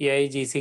AIGC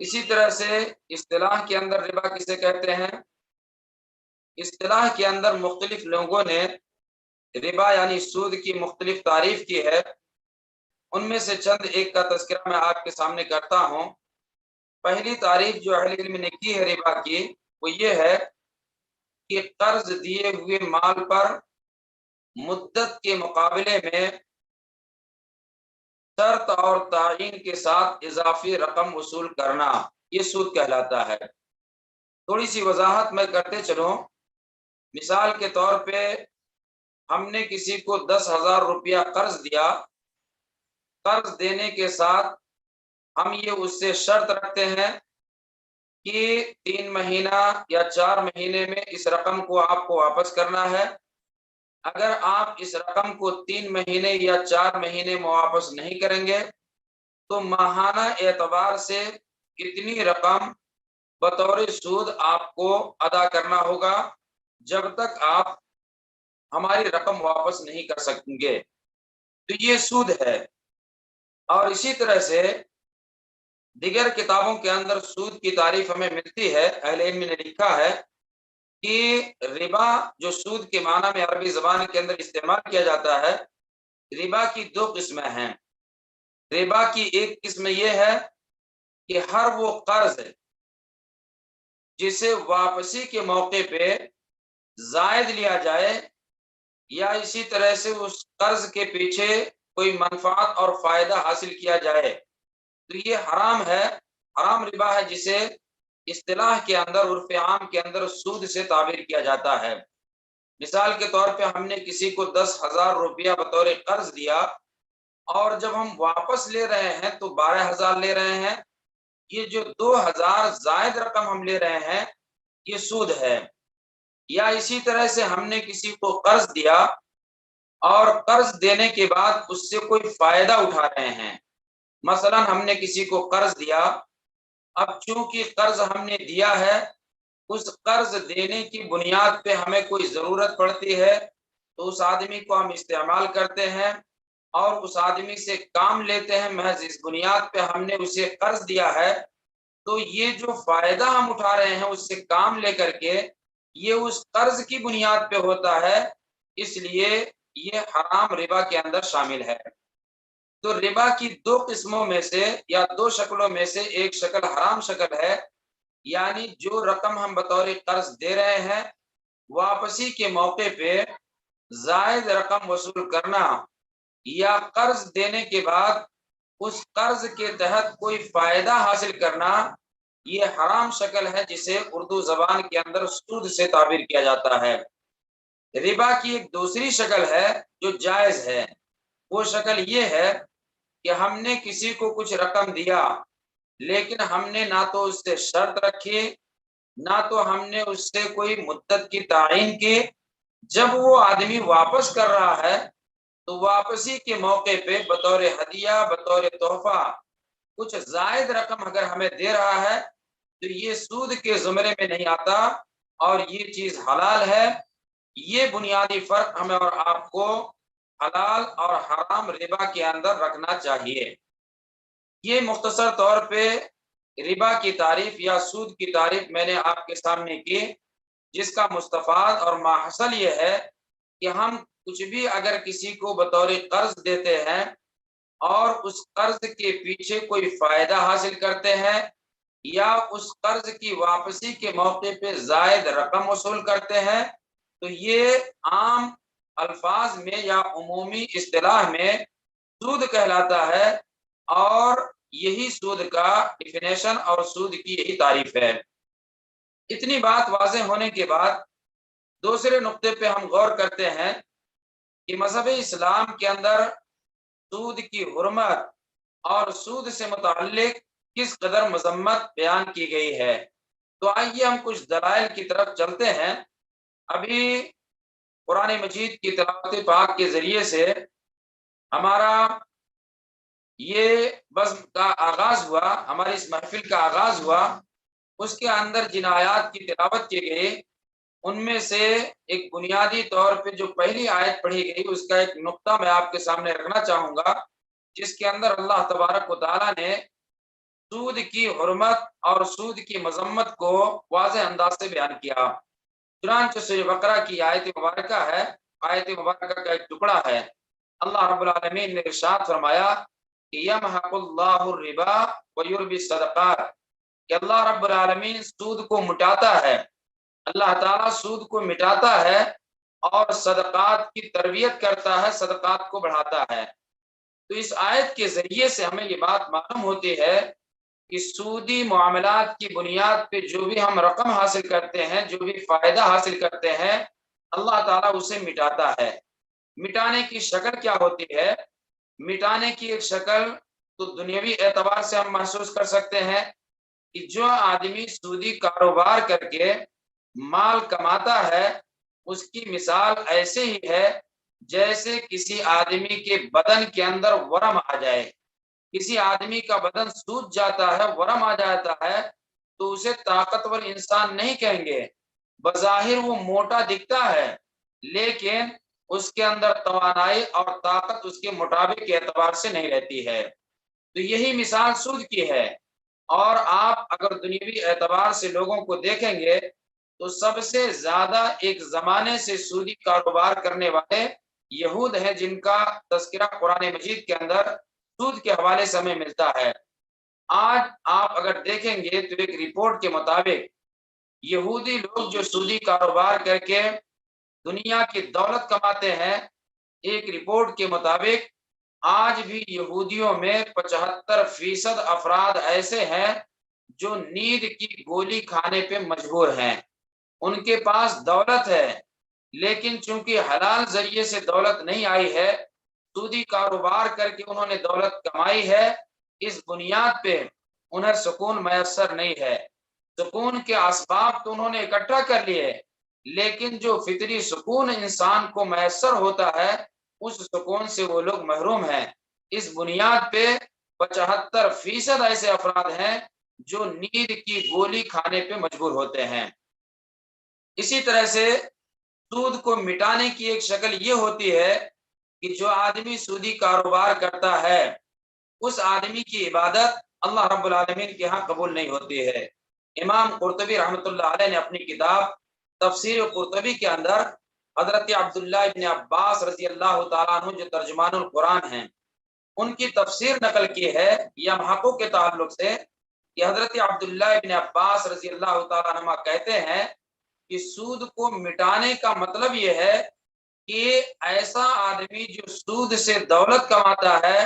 اسی طرح سے اصطلاح کے اندر ربا کسے کہتے ہیں؟ اصطلاح کے اندر مختلف لوگوں نے ربا یعنی سود کی مختلف تعریف کی ہے. ان میں سے چند ایک کا تذکرہ میں آپ کے سامنے کرتا ہوں. پہلی تعریف جو اہل علم نے کی ہے ربا کی وہ یہ ہے کہ قرض دیے ہوئے مال پر مدت کے مقابلے میں شرط اور تعین کے ساتھ اضافی رقم وصول کرنا، یہ سود کہلاتا ہے. تھوڑی سی وضاحت میں کرتے چلوں. مثال کے طور پہ ہم نے کسی کو 10,000 روپیہ قرض دیا. قرض دینے کے ساتھ ہم یہ اس سے شرط رکھتے ہیں کہ 3 مہینہ یا 4 مہینے میں اس رقم کو آپ کو واپس کرنا ہے. اگر آپ اس رقم کو 3 مہینے یا 4 مہینے میں واپس نہیں کریں گے تو ماہانہ اعتبار سے کتنی رقم بطور سود آپ کو ادا کرنا ہوگا جب تک آپ ہماری رقم واپس نہیں کر سکیں گے. تو یہ سود ہے. اور اسی طرح سے دیگر کتابوں کے اندر سود کی تعریف ہمیں ملتی ہے. اہل علم نے لکھا ہے کہ ربا جو سود کے معنی میں عربی زبان کے اندر استعمال کیا جاتا ہے، ربا کی 2 قسمیں ہیں. ربا کی ایک قسم یہ ہے کہ ہر وہ قرض جسے واپسی کے موقع پہ زائد لیا جائے یا اسی طرح سے اس قرض کے پیچھے کوئی منفعت اور فائدہ حاصل کیا جائے تو یہ حرام ہے. حرام ربا ہے جسے اصطلاح کے اندر عرف عام کے اندر سود سے تعبیر کیا جاتا ہے. مثال کے طور پہ ہم نے کسی کو 10,000 روپیہ بطور قرض دیا اور جب ہم واپس لے رہے ہیں تو 12,000 لے رہے ہیں. یہ جو 2,000 زائد رقم ہم لے رہے ہیں یہ سود ہے. یا اسی طرح سے ہم نے کسی کو قرض دیا اور قرض دینے کے بعد اس سے کوئی فائدہ اٹھا رہے ہیں. مثلا ہم نے کسی کو قرض دیا، اب چونکہ قرض ہم نے دیا ہے اس قرض دینے کی بنیاد پہ ہمیں کوئی ضرورت پڑتی ہے تو اس آدمی کو ہم استعمال کرتے ہیں اور اس آدمی سے کام لیتے ہیں محض اس بنیاد پہ ہم نے اسے قرض دیا ہے. تو یہ جو فائدہ ہم اٹھا رہے ہیں اس سے کام لے کر کے یہ اس قرض کی بنیاد پہ ہوتا ہے، اس لیے یہ حرام ربا کے اندر شامل ہے. تو ربا کی 2 قسموں میں سے یا 2 شکلوں میں سے ایک شکل حرام شکل ہے، یعنی جو رقم ہم بطور قرض دے رہے ہیں واپسی کے موقع پہ زائد رقم وصول کرنا یا قرض دینے کے بعد اس قرض کے تحت کوئی فائدہ حاصل کرنا، یہ حرام شکل ہے جسے اردو زبان کے اندر سود سے تعبیر کیا جاتا ہے. ربا کی ایک دوسری شکل ہے جو جائز ہے. وہ شکل یہ ہے کہ ہم نے کسی کو کچھ رقم دیا لیکن ہم نے نہ تو اس سے شرط رکھی نہ تو ہم نے اس سے کوئی مدت کی تعین کی. جب وہ آدمی واپس کر رہا ہے تو واپسی کے موقع پہ بطور ہدیہ بطور تحفہ کچھ زائد رقم اگر ہمیں دے رہا ہے تو یہ سود کے زمرے میں نہیں آتا اور یہ چیز حلال ہے. یہ بنیادی فرق ہمیں اور آپ کو حلال اور حرام ربا کے اندر رکھنا چاہیے. یہ مختصر طور پہ ربا کی تعریف یا سود کی تعریف میں نے آپ کے سامنے کی، جس کا مستفاد اور ماحصل یہ ہے کہ ہم کچھ بھی اگر کسی کو بطور قرض دیتے ہیں اور اس قرض کے پیچھے کوئی فائدہ حاصل کرتے ہیں یا اس قرض کی واپسی کے موقع پہ زائد رقم وصول کرتے ہیں تو یہ عام الفاظ میں یا عمومی اصطلاح میں سود کہلاتا ہے اور یہی سود کا ڈیفینیشن اور سود کی یہی تعریف ہے. اتنی بات واضح ہونے کے بعد دوسرے نقطے پہ ہم غور کرتے ہیں کہ مذہب اسلام کے اندر سود کی حرمت اور سود سے متعلق کس قدر مذمت بیان کی گئی ہے. تو آئیے ہم کچھ دلائل کی طرف چلتے ہیں. ابھی قرآن مجید کی تلاوت پاک کے ذریعے سے ہمارا یہ بزم کا آغاز ہوا، ہماری اس محفل کا آغاز ہوا. اس کے اندر جن آیات کی تلاوت کی گئی ان میں سے ایک بنیادی طور پہ جو پہلی آیت پڑھی گئی اس کا ایک نقطہ میں آپ کے سامنے رکھنا چاہوں گا، جس کے اندر اللہ تبارک و تعالیٰ نے سود کی حرمت اور سود کی مذمت کو واضح انداز سے بیان کیا۔ چنانچہ سورہ بقرہ کی آیت مبارکہ ہے، آیت مبارکہ کا ایک ٹکڑا ہے، اللہ رب العالمین نے ارشاد فرمایا کہ یمحق اللہ الربا ویربی الصدقات، کہ اللہ رب العالمین سود کو مٹاتا ہے، اللہ تعالیٰ سود کو مٹاتا ہے اور صدقات کی تربیت کرتا ہے، صدقات کو بڑھاتا ہے۔ تو اس آیت کے ذریعے سے ہمیں یہ بات معلوم ہوتی ہے کہ سودی معاملات کی بنیاد پہ جو بھی ہم رقم حاصل کرتے ہیں، جو بھی فائدہ حاصل کرتے ہیں، اللہ تعالیٰ اسے مٹاتا ہے۔ مٹانے کی شکل کیا ہوتی ہے؟ مٹانے کی ایک شکل تو دنیاوی اعتبار سے ہم محسوس کر سکتے ہیں کہ جو آدمی سودی کاروبار کر کے مال کماتا ہے، اس کی مثال ایسے ہی ہے جیسے کسی آدمی کے بدن کے اندر ورم آ جائے۔ کسی آدمی کا بدن سوج جاتا ہے، ورم آ جاتا ہے، تو اسے طاقتور انسان نہیں کہیں گے، بظاہر وہ موٹا دکھتا ہے، لیکن اس کے اندر توانائی اور طاقت اس کے مطابق کے اعتبار سے نہیں رہتی ہے۔ تو یہی مثال سود کی ہے۔ اور آپ اگر دنیوی اعتبار سے لوگوں کو دیکھیں گے تو سب سے زیادہ ایک زمانے سے سودی کاروبار کرنے والے یہود ہیں، جن کا تذکرہ قرآن مجید کے اندر سود کے حوالے سے ہمیں ملتا ہے۔ آج آپ اگر دیکھیں گے تو ایک رپورٹ کے مطابق یہودی لوگ جو سودی کاروبار کر کے دنیا کی دولت کماتے ہیں، ایک رپورٹ کے مطابق آج بھی یہودیوں میں 75% افراد ایسے ہیں جو نیند کی گولی کھانے پہ مجبور ہیں۔ ان کے پاس دولت ہے، لیکن چونکہ حلال ذریعے سے دولت نہیں آئی ہے، سودی کاروبار کر کے انہوں نے دولت کمائی ہے، اس بنیاد پہ انہیں سکون میسر نہیں ہے۔ سکون کے اسباب تو انہوں نے اکٹھا کر لیے، لیکن جو فطری سکون انسان کو میسر ہوتا ہے، اس سکون سے وہ لوگ محروم ہیں۔ اس بنیاد پہ 75% ایسے افراد ہیں جو نیند کی گولی کھانے پہ مجبور ہوتے ہیں۔ اسی طرح سے سود کو مٹانے کی ایک شکل یہ ہوتی ہے کہ جو آدمی سودی کاروبار کرتا ہے، اس آدمی کی عبادت اللہ رب العالمین کے ہاں قبول نہیں ہوتی ہے۔ امام قرطبی رحمۃ اللہ علیہ نے اپنی کتاب تفسیر قرطبی کے اندر حضرت عبداللہ ابن عباس رضی اللہ تعالیٰ عنہ جو ترجمان القرآن ہیں، ان کی تفسیر نقل کی ہے یمحقو کے تعلق سے کہ حضرت عبداللہ ابن عباس رضی اللہ تعالیٰ عنہ کہتے ہیں کہ سود کو مٹانے کا مطلب یہ ہے کہ ایسا آدمی جو سود سے دولت کماتا ہے،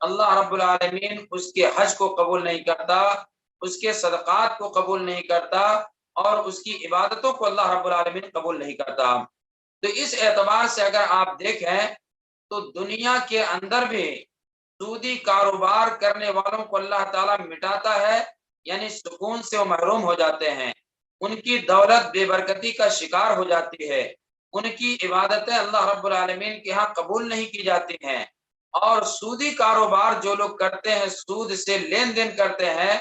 اللہ رب العالمین اس کے حج کو قبول نہیں کرتا، اس کے صدقات کو قبول نہیں کرتا، اور اس کی عبادتوں کو اللہ رب العالمین قبول نہیں کرتا۔ تو اس اعتبار سے اگر آپ دیکھیں تو دنیا کے اندر بھی سودی کاروبار کرنے والوں کو اللہ تعالیٰ مٹاتا ہے، یعنی سکون سے وہ محروم ہو جاتے ہیں، ان کی دولت بے برکتی کا شکار ہو جاتی ہے، ان کی عبادتیں اللہ رب العالمین کے ہاں قبول نہیں کی جاتی ہیں۔ اور سودی کاروبار جو لوگ کرتے ہیں، سود سے لین دین کرتے ہیں،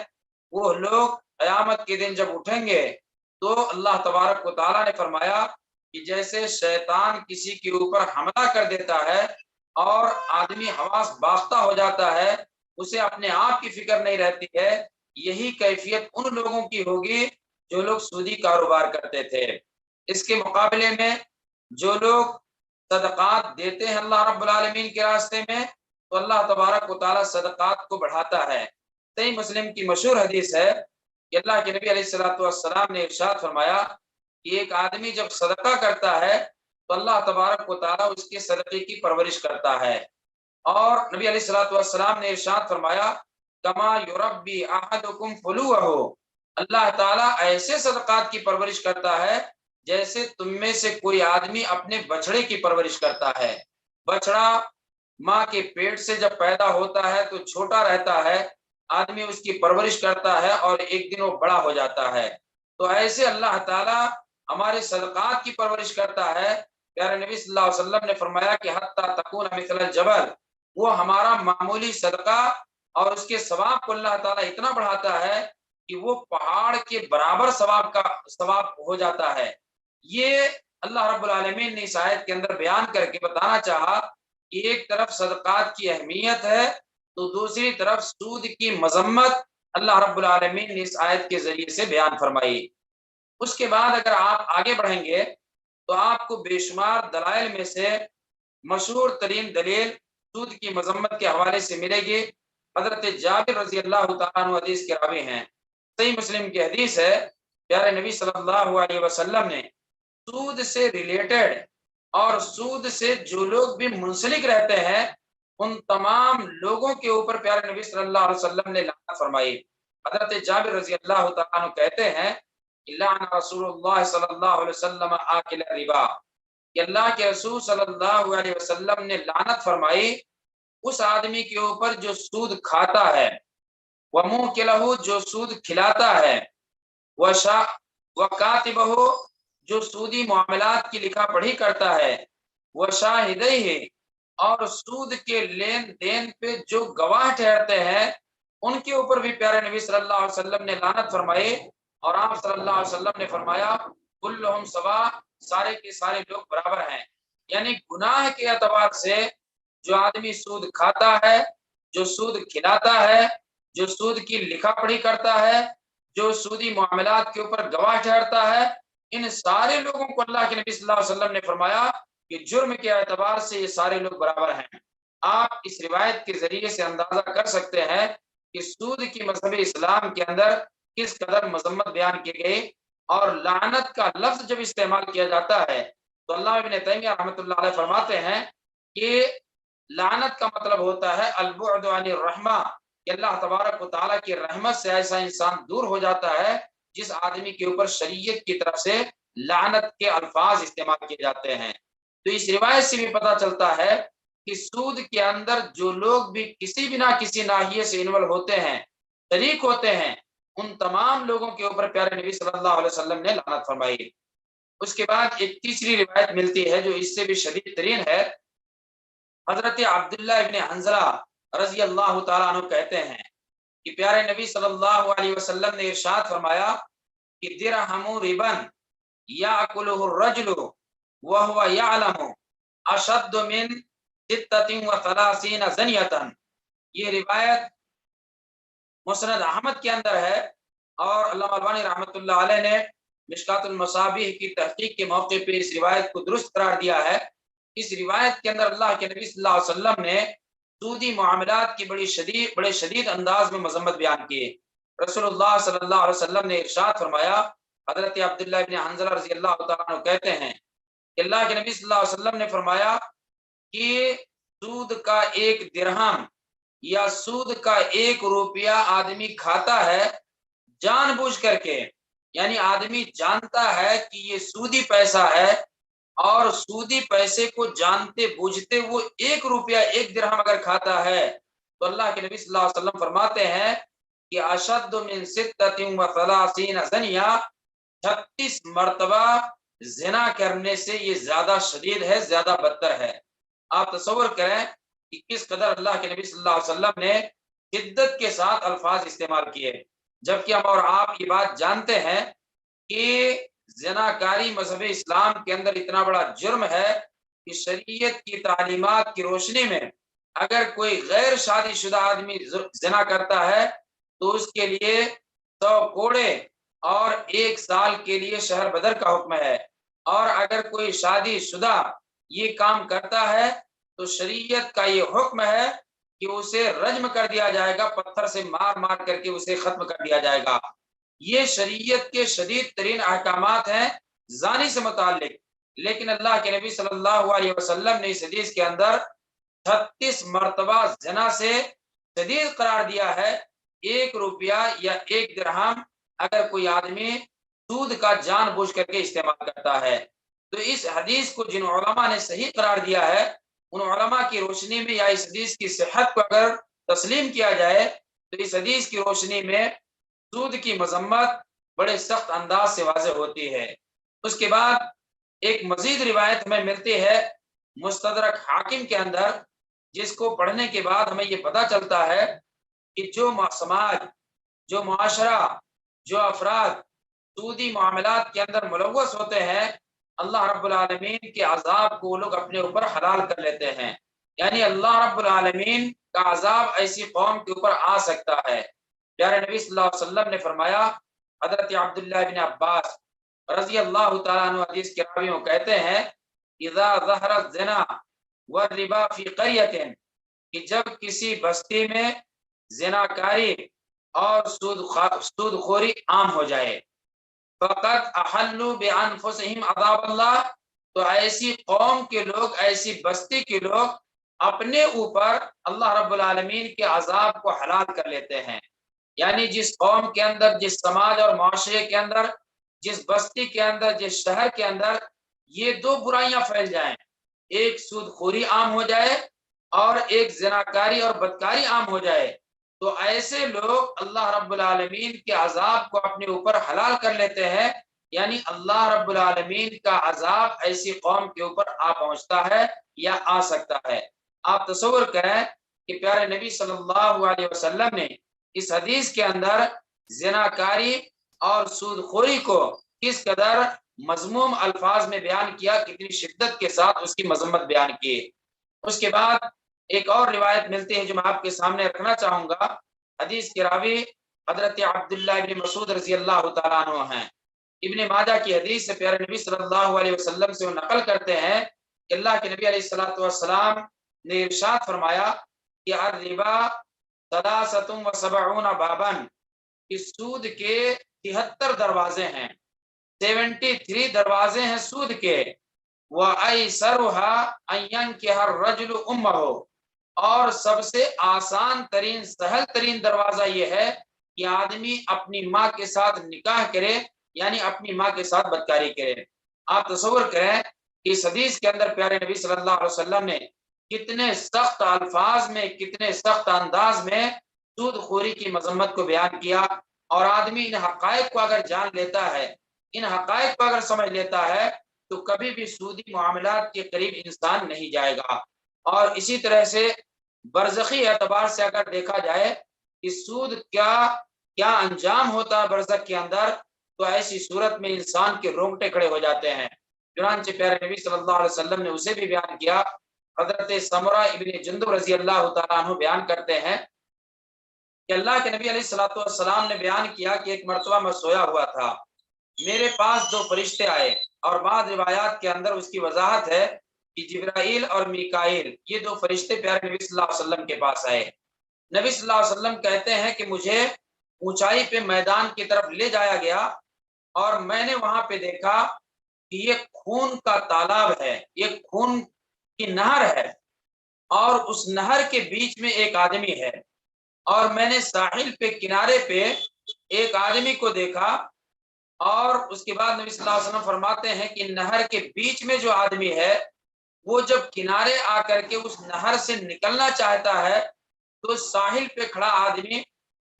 وہ لوگ قیامت کے دن جب اٹھیں گے تو اللہ تبارک و تعالیٰ نے فرمایا کہ جیسے شیطان کسی کے اوپر حملہ کر دیتا ہے اور آدمی حواس باختہ ہو جاتا ہے، اسے اپنے آپ کی فکر نہیں رہتی ہے، یہی کیفیت ان لوگوں کی ہوگی جو لوگ سودی کاروبار کرتے تھے۔ اس کے مقابلے میں جو لوگ صدقات دیتے ہیں اللہ رب العالمین کے راستے میں، تو اللہ تبارک و تعالیٰ صدقات کو بڑھاتا ہے۔ صحیح مسلم کی مشہور حدیث ہے کہ اللہ کے نبی علیہ الصلوۃ والسلام نے ارشاد فرمایا کہ ایک آدمی جب صدقہ کرتا ہے تو اللہ تبارک و تعالیٰ اس کے صدقے کی پرورش کرتا ہے۔ اور نبی علیہ الصلوۃ والسلام نے ارشاد فرمایا کما یربی احدکم فلوہ، اللہ تعالیٰ ایسے صدقات کی پرورش کرتا ہے جیسے تم میں سے کوئی آدمی اپنے بچڑے کی پرورش کرتا ہے۔ بچڑا ماں کے پیٹ سے جب پیدا ہوتا ہے تو چھوٹا رہتا ہے، آدمی اس کی پرورش کرتا ہے اور ایک دن وہ بڑا ہو جاتا ہے۔ تو ایسے اللہ تعالیٰ ہمارے صدقات کی پرورش کرتا ہے۔ پیارے نبی صلی اللہ علیہ وسلم نے فرمایا کہ حتی تکون مثل الجبل، وہ ہمارا معمولی صدقہ اور اس کے ثواب کو اللہ تعالیٰ اتنا بڑھاتا ہے کہ وہ پہاڑ کے برابر ثواب ہو جاتا ہے۔ یہ اللہ رب العالمین نے اس آیت کے اندر بیان کر کے بتانا چاہا کہ ایک طرف صدقات کی اہمیت ہے تو دوسری طرف سود کی مذمت اللہ رب العالمین نے اس آیت کے ذریعے سے بیان فرمائی۔ اس کے بعد اگر آپ آگے بڑھیں گے تو آپ کو بے شمار دلائل میں سے مشہور ترین دلیل سود کی مذمت کے حوالے سے ملے گی۔ حضرت جابر رضی اللہ تعالیٰ عنہ حدیث کے راوی ہیں، صحیح مسلم کی حدیث ہے، پیارے نبی صلی اللہ علیہ وسلم نے سود سے ریلیٹڈ اور سود سے جو لوگ بھی منسلک رہتے ہیں ان تمام لوگوں کے اوپر پیارے نبی صلی اللہ علیہ وسلم نے لعنت فرمائی۔ حضرت جابر رضی اللہ تعالیٰ عنہ کہتے ہیں کہ لعن رسول اللہ صلی اللہ علیہ وسلم آکل الربا، کہ اللہ کے رسول صلی اللہ علیہ وسلم نے لعنت فرمائی اس آدمی کے اوپر جو سود کھاتا ہے، وَمُوكِلَهُ جو سود کھلاتا ہے، وَكَاتِبَهُ جو سودی معاملات کی لکھا پڑھی کرتا ہے، وَشَاهِدَيْهِ اور سود کے لین دین پہ جو گواہ ٹھہرتے ہیں ان کے اوپر بھی پیارے نبی صلی اللہ علیہ وسلم نے لعنت فرمائی۔ اور آپ صلی اللہ علیہ وسلم نے فرمایا کلہم سوا، سارے کے سارے لوگ برابر ہیں۔ یعنی گناہ کے اعتبار سے جو آدمی سود کھاتا ہے، جو سود کھلاتا ہے، جو سود کی لکھا پڑھی کرتا ہے، جو سودی معاملات کے اوپر گواہ ٹھہرتا ہے، ان سارے لوگوں کو اللہ کے نبی صلی اللہ علیہ وسلم نے فرمایا کہ جرم کے اعتبار سے یہ سارے لوگ برابر ہیں۔ آپ اس روایت کے ذریعے سے اندازہ کر سکتے ہیں کہ سود کی مذہب اسلام کے اندر کس قدر مذمت بیان کی گئی۔ اور لعنت کا لفظ جب استعمال کیا جاتا ہے تو اللہ ابن تیمیہ رحمۃ اللہ علیہ فرماتے ہیں کہ لعنت کا مطلب ہوتا ہے البعد عن الرحمہ، کہ اللہ تبارک و تعالیٰ کی رحمت سے ایسا انسان دور ہو جاتا ہے جس آدمی کے اوپر شریعت کی طرف سے لعنت کے الفاظ استعمال کیے جاتے ہیں۔ تو اس روایت سے بھی پتہ چلتا ہے کہ سود کے اندر جو لوگ بھی کسی بھی نہ کسی ناحیے سے انوالو ہوتے ہیں، شریک ہوتے ہیں، ان تمام لوگوں کے اوپر پیارے نبی صلی اللہ علیہ وسلم نے لعنت فرمائی۔ اس کے بعد ایک تیسری روایت ملتی ہے جو اس سے بھی شدید ترین ہے۔ حضرت عبداللہ ابن حنظلہ رضی اللہ تعالیٰ عنہ کہتے ہیں کہ پیارے نبی صلی اللہ علیہ وسلم نے ارشاد فرمایا کہ درہم ربن یاکلہ الرجل وہو یعلم اشد من 36 زنیۃ۔ یہ روایت مسند احمد کے اندر ہے اور علامہ البانی رحمۃ اللہ علیہ نے مشکات المصابیح کی تحقیق کے موقع پہ اس روایت کو درست قرار دیا ہے۔ اس روایت کے اندر اللہ کے نبی صلی اللہ علیہ وسلم نے سودی معاملات کی بڑے شدید انداز میں مذمت بیان کی۔ رسول اللہ صلی اللہ علیہ وسلم نے ارشاد فرمایا، حضرت عبداللہ ابن حنظلہ رضی اللہ تعالیٰ عنہ کہتے ہیں کہ اللہ کے نبی صلی اللہ علیہ وسلم نے فرمایا کہ سود کا ایک درہم یا سود کا 1 روپیہ آدمی کھاتا ہے جان بوجھ کر کے، یعنی آدمی جانتا ہے کہ یہ سودی پیسہ ہے اور سودی پیسے کو جانتے بوجھتے وہ 1 روپیہ 1 درہم اگر کھاتا ہے تو اللہ کے نبی صلی اللہ علیہ وسلم فرماتے ہیں کہ اشد من 36 زنیہ، 36 مرتبہ زنا کرنے سے یہ زیادہ شدید ہے، زیادہ بدتر ہے۔ آپ تصور کریں کہ کس قدر اللہ کے نبی صلی اللہ علیہ وسلم نے شدت کے ساتھ الفاظ استعمال کیے، جبکہ ہم اور آپ یہ بات جانتے ہیں کہ زناکاری مذہب اسلام کے اندر اتنا بڑا جرم ہے کہ شریعت کی تعلیمات کی روشنی میں اگر کوئی غیر شادی شدہ آدمی زنا کرتا ہے تو اس کے لیے 100 کوڑے اور 1 سال کے لیے شہر بدر کا حکم ہے، اور اگر کوئی شادی شدہ یہ کام کرتا ہے تو شریعت کا یہ حکم ہے کہ اسے رجم کر دیا جائے گا، پتھر سے مار مار کر کے اسے ختم کر دیا جائے گا۔ یہ شریعت کے شدید ترین احکامات ہیں زانی سے متعلق، لیکن اللہ کے نبی صلی اللہ علیہ وسلم نے اس حدیث کے اندر 36 مرتبہ زنا سے شدید قرار دیا ہے۔ 1 روپیہ یا 1 درہم اگر کوئی آدمی سود کا جان بوجھ کر کے استعمال کرتا ہے تو اس حدیث کو جن علماء نے صحیح قرار دیا ہے ان علماء کی روشنی میں یا اس حدیث کی صحت کو اگر تسلیم کیا جائے تو اس حدیث کی روشنی میں سود کی مذمت بڑے سخت انداز سے واضح ہوتی ہے۔ اس کے بعد ایک مزید روایت ہمیں ملتی ہے مستدرک حاکم کے اندر، جس کو پڑھنے کے بعد ہمیں یہ پتہ چلتا ہے کہ جو سماج، جو معاشرہ، جو افراد سودی معاملات کے اندر ملوث ہوتے ہیں اللہ رب العالمین کے عذاب کو وہ لوگ اپنے اوپر حلال کر لیتے ہیں۔ یعنی اللہ رب العالمین کا عذاب ایسی قوم کے اوپر آ سکتا ہے پیارے نبی صلی اللہ علیہ وسلم نے فرمایا، حضرت عبداللہ بن عباس رضی اللہ تعالیٰ عنہ حدیث کے راوی وہ کہتے ہیں، اذا ظہر الزنا والربا فی قریۃ، کہ جب کسی بستی میں زناکاری اور سود خوری عام ہو جائے، فقط احلوا بانفسہم عذاب اللہ، تو ایسی قوم کے لوگ، ایسی بستی کے لوگ اپنے اوپر اللہ رب العالمین کے عذاب کو حلال کر لیتے ہیں۔ یعنی جس قوم کے اندر، جس سماج اور معاشرے کے اندر، جس بستی کے اندر، جس شہر کے اندر یہ دو برائیاں پھیل جائیں، ایک سود خوری عام ہو جائے اور ایک زناکاری اور بدکاری عام ہو جائے، تو ایسے لوگ اللہ رب العالمین کے عذاب کو اپنے اوپر حلال کر لیتے ہیں۔ یعنی اللہ رب العالمین کا عذاب ایسی قوم کے اوپر آ پہنچتا ہے یا آ سکتا ہے۔ آپ تصور کریں کہ پیارے نبی صلی اللہ علیہ وسلم نے اس حدیث کے اندر زناکاری اور سود خوری کو کس قدر مذموم الفاظ میں بیان کیا، کتنی شدت کے ساتھ اس کی مذمت بیان کی۔ اس کے بعد ایک اور روایت ملتی ہے جو میں آپ کے سامنے رکھنا چاہوں گا۔ حدیث کے راوی حضرت عبداللہ بن مسعود رضی اللہ تعالیٰ عنہ ہیں۔ ابن ماجہ کی حدیث سے پیارے نبی صلی اللہ علیہ وسلم سے وہ نقل کرتے ہیں کہ اللہ کے نبی علیہ الصلوۃ والسلام نے ارشاد فرمایا کہ الربا ثلاثۃ وسبعون بابا، اس سود کے 73 دروازے ہیں، 73 دروازے ہیں سود کے۔ وَأَيْسَرُهَا أَن يَنكِحَ الرَّجُلُ أُمَّهُ، اور سب سے آسان ترین، سہل ترین دروازہ یہ ہے کہ آدمی اپنی ماں کے ساتھ نکاح کرے، یعنی اپنی ماں کے ساتھ بدکاری کرے۔ آپ تصور کریں کہ اس حدیث کے اندر پیارے نبی صلی اللہ علیہ وسلم نے کتنے سخت الفاظ میں، کتنے سخت انداز میں سود خوری کی مذمت کو بیان کیا۔ اور آدمی ان حقائق کو اگر جان لیتا ہے، ان حقائق کو اگر سمجھ لیتا ہے، تو کبھی بھی سودی معاملات کے قریب انسان نہیں جائے گا۔ اور اسی طرح سے برزخی اعتبار سے اگر دیکھا جائے کہ سود کیا انجام ہوتا ہے برزخ کے اندر، تو ایسی صورت میں انسان کے رونگٹے کھڑے ہو جاتے ہیں۔ چنانچہ پیارے نبی صلی اللہ علیہ وسلم نے اسے بھی بیان کیا۔ حضرت سمرہ ابن جندب رضی اللہ تعالیٰ عنہ بیان کرتے ہیں کہ اللہ کے نبی علیہ الصلوۃ والسلام نے بیان کیا کہ ایک مرتبہ میں سویا ہوا تھا، میرے پاس دو فرشتے آئے، اور بعض روایات کے اندر اس کی وضاحت ہے کہ جبرائیل اور میکائیل، یہ دو فرشتے پیارے نبی صلی اللہ علیہ وسلم کے پاس آئے۔ نبی صلی اللہ علیہ وسلم کہتے ہیں کہ مجھے اونچائی پہ میدان کی طرف لے جایا گیا، اور میں نے وہاں پہ دیکھا کہ یہ خون کا تالاب ہے، یہ خون کی نہر ہے، اور اس نہر کے بیچ میں ایک آدمی ہے، اور میں نے ساحل پہ، کنارے پہ ایک آدمی کو دیکھا۔ اور اس کے بعد نبی صلی اللہ علیہ وسلم فرماتے ہیں کہ نہر کے بیچ میں جو آدمی ہے، وہ جب کنارے آ کر کے اس نہر سے نکلنا چاہتا ہے، تو ساحل پہ کھڑا آدمی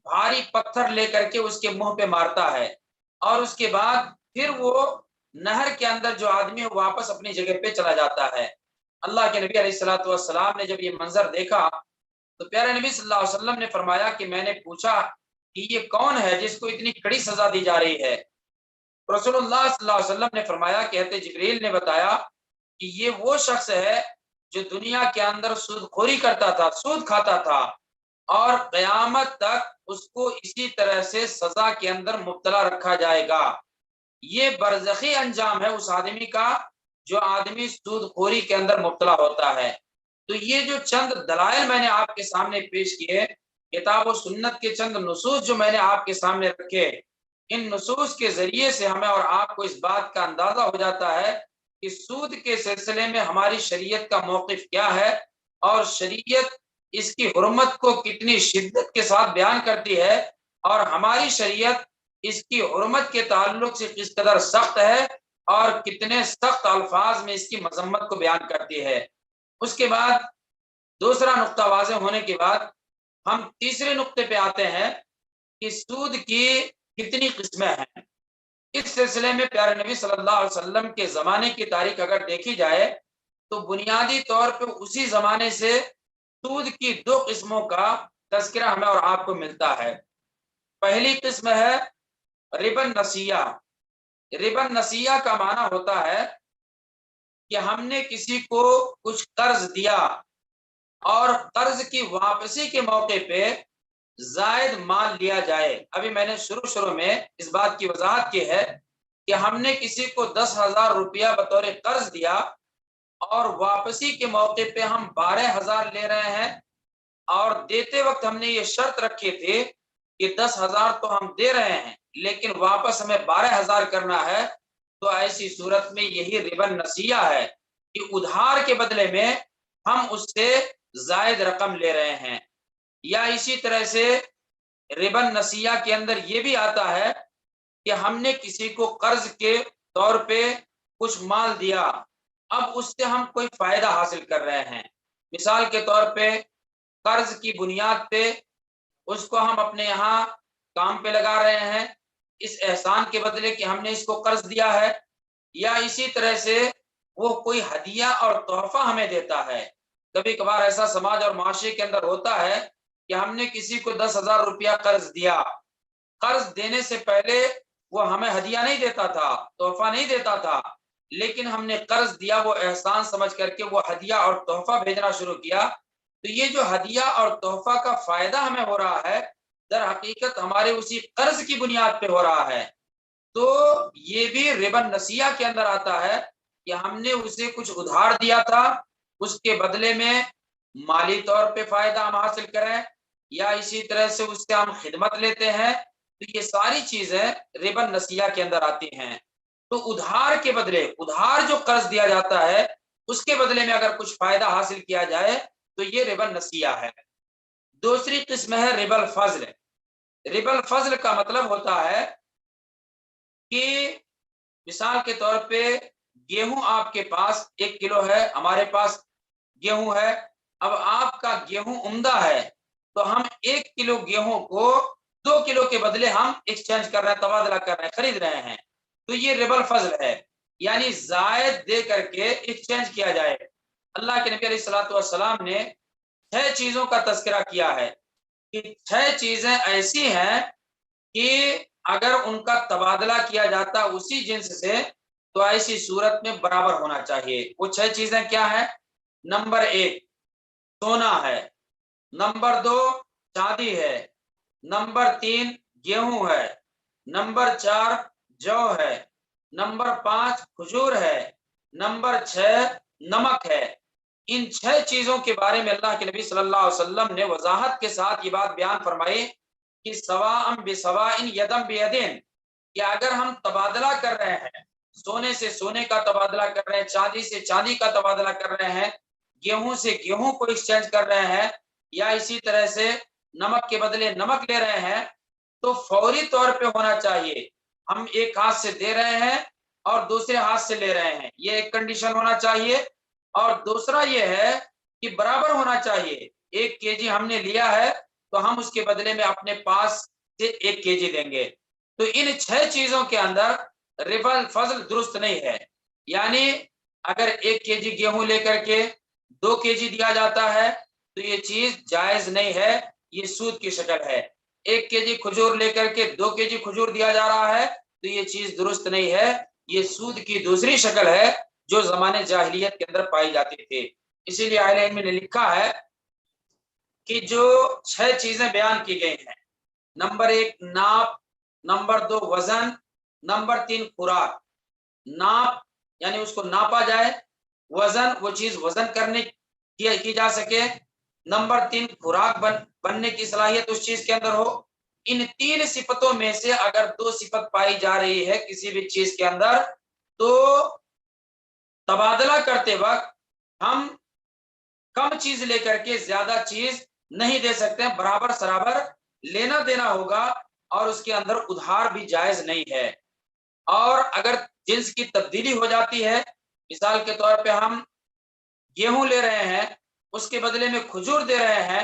بھاری پتھر لے کر کے اس کے منہ پہ مارتا ہے، اور اس کے بعد پھر وہ نہر کے اندر جو آدمی ہے واپس اپنی جگہ پہ چلا جاتا ہے۔ اللہ کے نبی علیہ الصلوۃ والسلام نے جب یہ منظر دیکھا، تو پیارے نبی صلی اللہ علیہ وسلم نے فرمایا کہ میں نے پوچھا کہ یہ کون ہے جس کو اتنی کڑی سزا دی جا رہی ہے؟ رسول اللہ صلی اللہ علیہ وسلم نے فرمایا کہ حضرت جبریل نے بتایا کہ یہ وہ شخص ہے جو دنیا کے اندر سود خوری کرتا تھا، سود کھاتا تھا، اور قیامت تک اس کو اسی طرح سے سزا کے اندر مبتلا رکھا جائے گا۔ یہ برزخی انجام ہے اس آدمی کا جو آدمی سود خوری کے اندر مبتلا ہوتا ہے۔ تو یہ جو چند دلائل میں نے آپ کے سامنے پیش کیے، کتاب و سنت کے چند نصوص جو میں نے آپ کے سامنے رکھے، ان نصوص کے ذریعے سے ہمیں اور آپ کو اس بات کا اندازہ ہو جاتا ہے کہ سود کے سلسلے میں ہماری شریعت کا موقف کیا ہے، اور شریعت اس کی حرمت کو کتنی شدت کے ساتھ بیان کرتی ہے، اور ہماری شریعت اس کی حرمت کے تعلق سے کس قدر سخت ہے، اور کتنے سخت الفاظ میں اس کی مذمت کو بیان کرتی ہے۔ اس کے بعد دوسرا نقطہ واضح ہونے کے بعد ہم تیسرے نقطے پہ آتے ہیں کہ سود کی کتنی قسمیں ہیں۔ اس سلسلے میں پیارے نبی صلی اللہ علیہ وسلم کے زمانے کی تاریخ اگر دیکھی جائے، تو بنیادی طور پہ اسی زمانے سے سود کی دو قسموں کا تذکرہ ہمیں اور آپ کو ملتا ہے۔ پہلی قسم ہے ربا النسیہ۔ ربا النسیہ کا معنی ہوتا ہے کہ ہم نے کسی کو کچھ قرض دیا، اور قرض کی واپسی کے موقع پہ زائد مال لیا جائے۔ ابھی میں نے شروع میں اس بات کی وضاحت کی ہے کہ ہم نے کسی کو 10,000 روپیہ بطور قرض دیا اور واپسی کے موقع پہ ہم 12,000 لے رہے ہیں، اور دیتے وقت ہم نے یہ شرط رکھے تھے کہ 10,000 تو ہم دے رہے ہیں لیکن واپس ہمیں 12,000 کرنا ہے، تو ایسی صورت میں یہی ربا نسیہ ہے کہ ادھار کے بدلے میں ہم اس سے زائد رقم لے رہے ہیں۔ یا اسی طرح سے ربا نسیہ کے اندر یہ بھی آتا ہے کہ ہم نے کسی کو قرض کے طور پہ کچھ مال دیا، اب اس سے ہم کوئی فائدہ حاصل کر رہے ہیں، مثال کے طور پہ قرض کی بنیاد پہ اس کو ہم اپنے یہاں کام پہ لگا رہے ہیں اس احسان کے بدلے کہ ہم نے اس کو قرض دیا ہے، یا اسی طرح سے وہ کوئی ہدیہ اور تحفہ ہمیں دیتا ہے۔ کبھی کبھار ایسا سماج اور معاشرے کے اندر ہوتا ہے کہ ہم نے کسی کو 10,000 روپیہ قرض دیا، قرض دینے سے پہلے وہ ہمیں ہدیہ نہیں دیتا تھا، تحفہ نہیں دیتا تھا، لیکن ہم نے قرض دیا وہ احسان سمجھ کر کے وہ ہدیہ اور تحفہ بھیجنا شروع کیا، تو یہ جو ہدیہ اور تحفہ کا فائدہ ہمیں ہو رہا ہے در حقیقت ہمارے اسی قرض کی بنیاد پہ ہو رہا ہے، تو یہ بھی ربا نسیہ کے اندر آتا ہے کہ ہم نے اسے کچھ ادھار دیا تھا، اس کے بدلے میں مالی طور پہ فائدہ ہم حاصل کریں، یا اسی طرح سے اس سے ہم خدمت لیتے ہیں، تو یہ ساری چیزیں ربا نسیہ کے اندر آتی ہیں۔ تو ادھار کے بدلے، ادھار جو قرض دیا جاتا ہے اس کے بدلے میں اگر کچھ فائدہ حاصل کیا جائے تو یہ ربا نسیہ ہے۔ دوسری قسم ہے ربا الفضل۔ ربا الفضل کا مطلب ہوتا ہے کہ مثال کے طور پہ گیہوں آپ کے پاس 1 کلو ہے، ہمارے پاس گیہوں ہے، اب آپ کا گیہوں عمدہ ہے تو ہم 1 کلو گیہوں کو 2 کلو کے بدلے ہم ایکسچینج کر رہے ہیں، تبادلہ کر رہے ہیں، خرید رہے ہیں، تو یہ ربا الفضل ہے، یعنی زائد دے کر کے ایکسچینج کیا جائے۔ اللہ کے نبی علیہ الصلوۃ والسلام نے 6 چیزوں کا تذکرہ کیا ہے کہ 6 چیزیں ایسی ہیں کہ اگر ان کا تبادلہ کیا جاتا اسی جنس سے تو ایسی صورت میں برابر ہونا چاہیے۔ وہ 6 چیزیں کیا ہیں؟ نمبر 1 سونا ہے، نمبر 2 چاندی ہے، نمبر 3 گیہوں ہے، نمبر 4 جو ہے، نمبر 5 کھجور ہے، نمبر 6 نمک ہے۔ ان 6 چیزوں کے بارے میں اللہ کے نبی صلی اللہ علیہ وسلم نے وضاحت کے ساتھ یہ بات بیان فرمائی کہ سواء بسواء یدم بیدین، کہ اگر ہم تبادلہ کر رہے ہیں، سونے سے سونے کا تبادلہ کر رہے ہیں، چاندی سے چاندی کا تبادلہ کر رہے ہیں، گیہوں سے گیہوں کو ایکسچینج کر رہے ہیں، یا اسی طرح سے نمک کے بدلے نمک لے رہے ہیں، تو فوری طور پہ ہونا چاہیے، ہم ایک ہاتھ سے دے رہے ہیں اور دوسرے ہاتھ سے لے رہے ہیں، یہ ایک کنڈیشن ہونا چاہیے، اور دوسرا یہ ہے کہ برابر ہونا چاہیے، 1 kg ہم نے لیا ہے تو ہم اس کے بدلے میں اپنے پاس سے 1 kg دیں گے۔ تو ان 6 چیزوں کے اندر ربا الفضل درست نہیں ہے، یعنی اگر 1 kg گیہوں لے کر کے 2 kg دیا جاتا ہے تو یہ چیز جائز نہیں ہے، یہ سود کی شکل ہے۔ 1 kg کھجور لے کر کے 2 kg کھجور دیا جا رہا ہے تو یہ چیز درست نہیں ہے، یہ سود کی دوسری شکل ہے جو زمانے جاہلیت کے اندر پائی جاتی تھی۔ اسی لیے اہل علم نے لکھا ہے کہ جو 6 چیزیں بیان کی گئی ہیں، نمبر 1 ناپ، نمبر 2 وزن، نمبر 3 خوراک۔ ناپ یعنی اس کو ناپا جائے، وزن وہ چیز وزن کرنے کی جا سکے، نمبر 3 خوراک بننے کی صلاحیت اس چیز کے اندر ہو۔ ان 3 صفتوں میں سے اگر 2 صفت پائی جا رہی ہے کسی بھی چیز کے اندر تو تبادلہ کرتے وقت ہم کم چیز لے کر کے زیادہ چیز نہیں دے سکتے ہیں، برابر سرابر لینا دینا ہوگا، اور اس کے اندر ادھار بھی جائز نہیں ہے۔ اور اگر جنس کی تبدیلی ہو جاتی ہے، مثال کے طور پہ ہم گیہوں لے رہے ہیں اس کے بدلے میں کھجور دے رہے ہیں،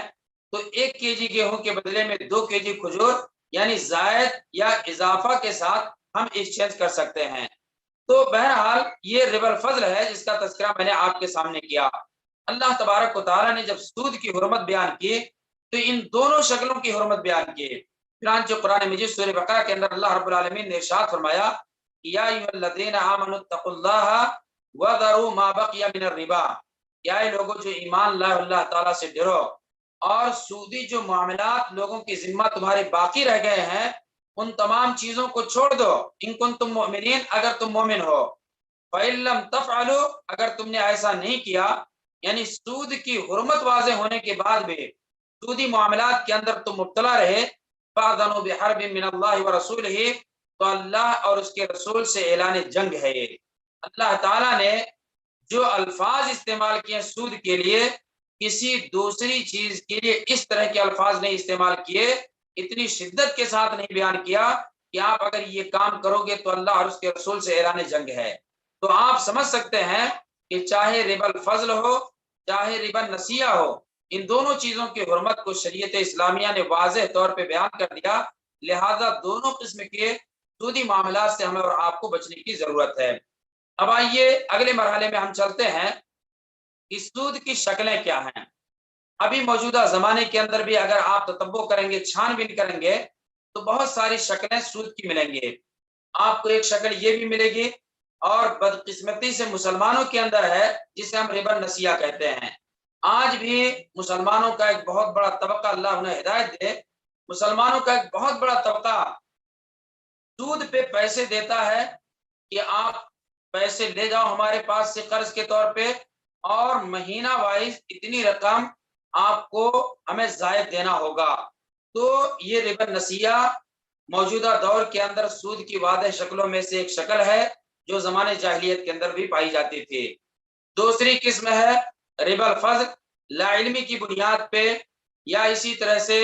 تو 1 kg گیہوں کے بدلے میں 2 kg کھجور یعنی زائد یا اضافہ کے ساتھ ہم ایکسچینج کر سکتے ہیں۔ تو بہرحال یہ ربا الفضل ہے جس کا تذکرہ میں نے آپ کے سامنے کیا۔ اللہ تبارک و تعالیٰ نے جب سود کی حرمت بیان کی تو ان دونوں شکلوں کی حرمت بیان کی۔ چنانچہ قرآن مجید سورہ بقرہ کے اندر اللہ رب العالمین نے ارشاد فرمایا یا ایھا الذین آمنوا اتقوا اللہ وذروا ما بقی من الربا، یا اے لوگوں جو ایمان لائے اللہ تعالیٰ سے ڈرو اور سودی جو معاملات لوگوں کی ذمہ تمہارے باقی رہ گئے ہیں ان تمام چیزوں کو چھوڑ دو، ان کنتم مؤمنین، اگر تم مومن ہو، فَإِن لَّمْ تَفْعَلُوا، اگر تم نے ایسا نہیں کیا، یعنی سود کی حرمت واضح ہونے کے بعد بھی سودی معاملات کے اندر تم مبتلا رہے، فَأَذَنُوا بِحَرْبٍ مِّنَ اللَّهِ وَرَسُولِهِ، تو اللہ اور اس کے رسول سے اعلان جنگ ہے یہ۔ اللہ تعالیٰ نے جو الفاظ استعمال کیے سود کے لیے، کسی دوسری چیز کے لیے اس طرح کے الفاظ نہیں استعمال کیے، اتنی شدت کے ساتھ نہیں بیان کیا کہ آپ اگر یہ کام کرو گے تو اللہ اور اس کے رسول سے اعلان جنگ ہے۔ تو آپ سمجھ سکتے ہیں کہ چاہے ربا الفضل ہو چاہے ربا النسیہ ہو، ان دونوں چیزوں کی حرمت کو شریعت اسلامیہ نے واضح طور پہ بیان کر دیا، لہذا دونوں قسم کے سودی معاملات سے ہمیں اور آپ کو بچنے کی ضرورت ہے۔ اب آئیے اگلے مرحلے میں ہم چلتے ہیں کہ سود کی شکلیں کیا ہیں۔ ابھی موجودہ زمانے کے اندر بھی اگر آپ تتبع کریں گے، چھان بین کریں گے، تو بہت ساری شکلیں سود کی ملیں گے۔ آپ کو ایک شکل یہ بھی ملے گی، اور بدقسمتی سے مسلمانوں کے اندر ہے جسے ہم ربا النسیہ کہتے ہیں۔ آج بھی مسلمانوں کا ایک بہت بڑا طبقہ، اللہ انہیں ہدایت دے، مسلمانوں کا ایک بہت بڑا طبقہ سود پہ پیسے دیتا ہے کہ آپ پیسے لے جاؤ ہمارے پاس سے قرض کے طور پہ، اور مہینہ وائز اتنی رقم آپ کو ہمیں زائد دینا ہوگا۔ تو یہ ربا النسیہ موجودہ دور کے اندر سود کی واضح شکلوں میں سے ایک شکل ہے جو زمانے جاہلیت کے اندر بھی پائی جاتی تھی۔ دوسری قسم ہے ربا الفضل، لا علمی کی بنیاد پہ یا اسی طرح سے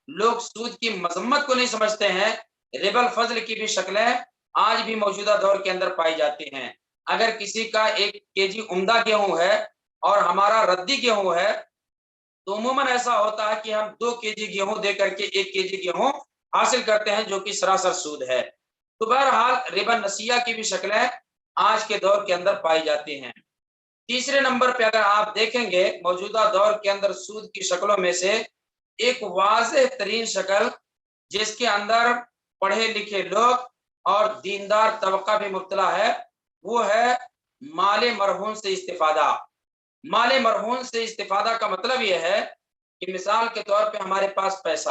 لوگ سود کی مذمت کو نہیں سمجھتے ہیں، ربا الفضل کی بھی شکلیں آج بھی موجودہ دور کے اندر پائی جاتی ہیں۔ اگر کسی کا 1 kg عمدہ گیہوں ہے اور ہمارا ردی گیہوں ہے، تو عموماً ایسا ہوتا ہے کہ ہم 2 kg گیہوں دے کر کے 1 kg گیہوں حاصل کرتے ہیں، جو کہ سراسر سود ہے۔ تو بہرحال ربا النسیہ کی بھی شکلیں آج کے دور کے اندر پائی جاتی ہیں۔ تیسرے نمبر پہ اگر آپ دیکھیں گے موجودہ دور کے اندر سود کی شکلوں میں سے ایک واضح ترین شکل جس کے اندر پڑھے لکھے لوگ اور دیندار طبقہ بھی مبتلا ہے، وہ ہے مال مرہون سے استفادہ۔ مال مرہون سے استفادہ کا مطلب یہ ہے کہ مثال کے طور پہ ہمارے پاس پیسہ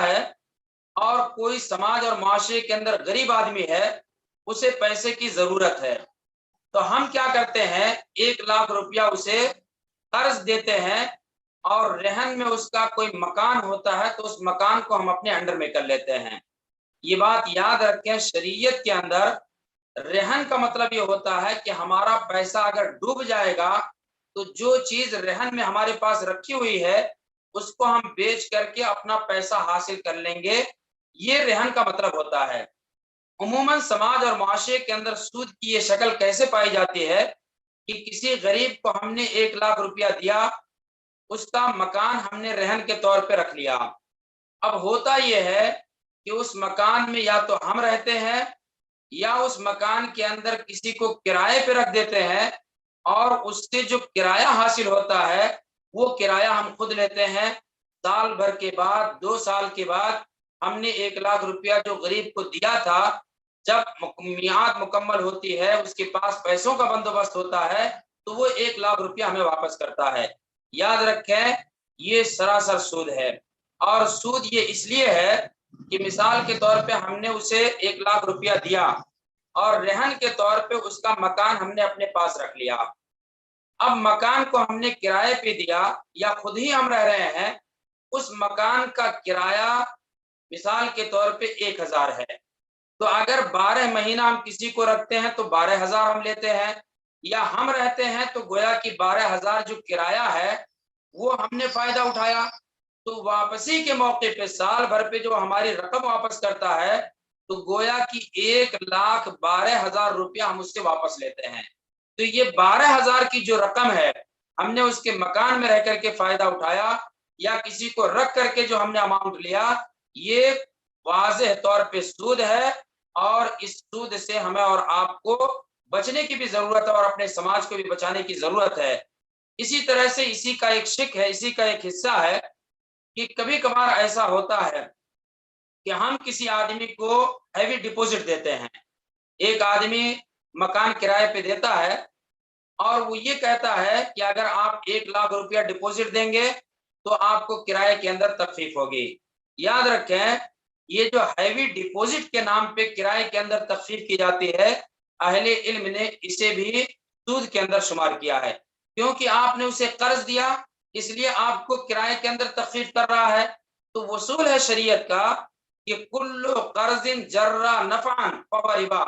ہے اور کوئی سماج اور معاشرے کے اندر غریب آدمی ہے، اسے پیسے کی ضرورت ہے، تو ہم کیا کرتے ہیں 1 لاکھ روپیہ اسے قرض دیتے ہیں، اور رہن میں اس کا کوئی مکان ہوتا ہے تو اس مکان کو ہم اپنے انڈر میں کر لیتے ہیں۔ یہ بات یاد رکھیں، شریعت کے اندر رہن کا مطلب یہ ہوتا ہے کہ ہمارا پیسہ اگر ڈوب جائے گا تو جو چیز رہن میں ہمارے پاس رکھی ہوئی ہے اس کو ہم بیچ کر کے اپنا پیسہ حاصل کر لیں گے، یہ رہن کا مطلب ہوتا ہے۔ عموماً سماج اور معاشرے کے اندر سود کی یہ شکل کیسے پائی جاتی ہے کہ کسی غریب کو ہم نے 1 لاکھ روپیہ دیا، اس کا مکان ہم نے رہن کے طور پہ رکھ لیا۔ اب ہوتا یہ ہے کہ اس مکان میں یا تو ہم رہتے ہیں یا اس مکان کے اندر کسی کو کرائے پہ رکھ دیتے ہیں، اور اس سے جو کرایہ حاصل ہوتا ہے وہ کرایہ ہم خود لیتے ہیں۔ سال بھر کے بعد 2 سال کے بعد ہم نے 1 لاکھ روپیہ جو غریب کو دیا تھا، جب میعاد مکمل ہوتی ہے، اس کے پاس پیسوں کا بندوبست ہوتا ہے، تو وہ 1 لاکھ روپیہ ہمیں واپس کرتا ہے۔ یاد رکھیں یہ سراسر سود ہے، اور سود یہ اس لیے ہے کہ مثال کے طور پہ ہم نے اسے 1 لاکھ روپیہ دیا اور رہن کے طور پہ اس کا مکان ہم نے اپنے پاس رکھ لیا۔ اب مکان کو ہم نے کرائے پہ دیا یا خود ہی ہم رہ رہے ہیں، اس مکان کا کرایہ مثال کے طور پہ 1000 ہے، تو اگر 12 مہینہ ہم کسی کو رکھتے ہیں تو 12,000 ہم لیتے ہیں، یا ہم رہتے ہیں تو گویا کہ 12,000 جو کرایہ ہے وہ ہم نے فائدہ اٹھایا، تو واپسی کے موقع پہ سال بھر پہ جو ہماری رقم واپس کرتا ہے تو گویا کہ 1,12,000 روپیہ ہم اس سے واپس لیتے ہیں۔ تو یہ 12,000 کی جو رقم ہے ہم نے اس کے مکان میں رہ کر کے فائدہ اٹھایا یا کسی کو رکھ کر کے جو ہم نے اماؤنٹ لیا، یہ واضح طور پہ سود ہے، اور اس سود سے ہمیں اور آپ کو بچنے کی بھی ضرورت ہے اور اپنے سماج کو بھی بچانے کی ضرورت ہے۔ اسی طرح سے اسی کا ایک شق ہے، اسی کا ایک حصہ ہے کہ کبھی کبھار ایسا ہوتا ہے کہ ہم کسی آدمی کو ہیوی ڈپوزٹ دیتے ہیں۔ ایک آدمی مکان کرائے پہ دیتا ہے اور وہ یہ کہتا ہے کہ اگر آپ 1,00,000 روپیہ ڈپوزٹ دیں گے تو آپ کو کرائے کے اندر تخفیف ہوگی۔ یاد رکھیں یہ جو ہیوی ڈپوزٹ کے نام پہ کرائے کے اندر تخفیف کی جاتی ہے، اہل علم نے اسے بھی سود کے اندر شمار کیا ہے، کیونکہ آپ نے اسے قرض دیا اس لیے آپ کو کرائے کے اندر تخفیف کر رہا ہے۔ تو وصول ہے شریعت کا کہ کل قرض جرا نفعا فهو ربا،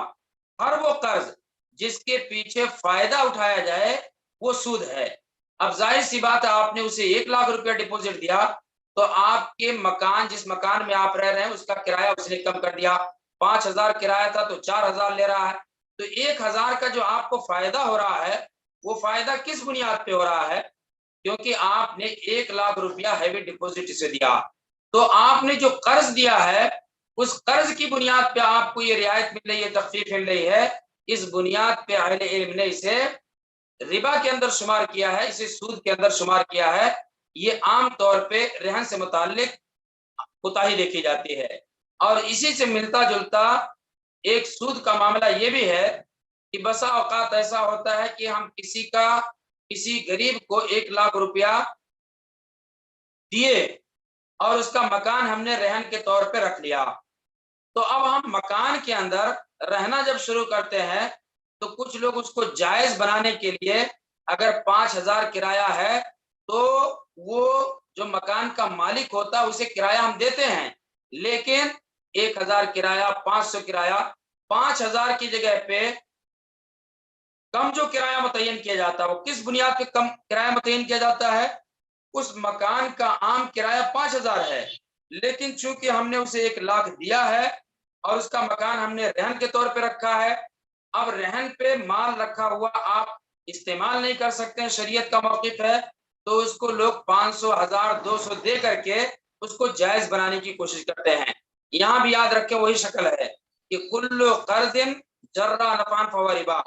ہر وہ قرض جس کے پیچھے فائدہ اٹھایا جائے وہ سود ہے۔ اب ظاہر سی بات ہے آپ نے اسے 1,00,000 روپیہ ڈپوزٹ دیا تو آپ کے مکان جس مکان میں آپ رہ رہے ہیں اس کا کرایہ اس نے کم کر دیا، 5,000 کرایہ تھا تو 4,000 لے رہا ہے، تو 1,000 کا جو آپ کو فائدہ ہو رہا ہے وہ فائدہ کس بنیاد پہ ہو رہا ہے؟ کیونکہ آپ نے 1,00,000 روپیہ ہیوی ڈپوزٹ سے دیا، تو آپ نے جو قرض دیا ہے اس قرض کی بنیاد پہ آپ کو یہ رعایت مل رہی ہے، تخفیف مل رہی ہے، اس بنیاد پہ اہل علم نے اسے ربا کے اندر شمار کیا ہے، اسے سود کے اندر شمار کیا ہے۔ یہ عام طور پہ رہن سے متعلق کوتاہی دیکھی جاتی ہے، اور اسی سے ملتا جلتا ایک سود کا معاملہ یہ بھی ہے کہ بسا اوقات ایسا ہوتا ہے کہ ہم کسی غریب کو 1,00,000 روپیہ دیے اور اس کا مکان ہم نے رہن کے طور پہ رکھ لیا، تو اب ہم مکان کے اندر رہنا جب شروع کرتے ہیں تو کچھ لوگ اس کو جائز بنانے کے لیے اگر 5,000 کرایہ ہے تو وہ جو مکان کا مالک ہوتا ہے اسے کرایہ ہم دیتے ہیں، لیکن 1,000 کرایہ 500 کرایہ 5,000 کی جگہ پہ کم جو کرایہ متعین کیا جاتا ہے وہ کس بنیاد پہ کم کرایہ متعین کیا جاتا ہے؟ اس مکان کا عام کرایہ 5,000 ہے، لیکن چونکہ ہم نے اسے 1,00,000 دیا ہے اور اس کا مکان ہم نے رہن کے طور پہ رکھا ہے، اب رہن پہ مال رکھا ہوا آپ استعمال نہیں کر سکتے ہیں، شریعت کا موقف ہے، تو اس کو لوگ 500 1000 200 دے کر کے اس کو جائز بنانے کی کوشش کرتے ہیں۔ یہاں بھی یاد رکھیں وہی شکل ہے کہ کل قرض جرا نفعا فهو ربا،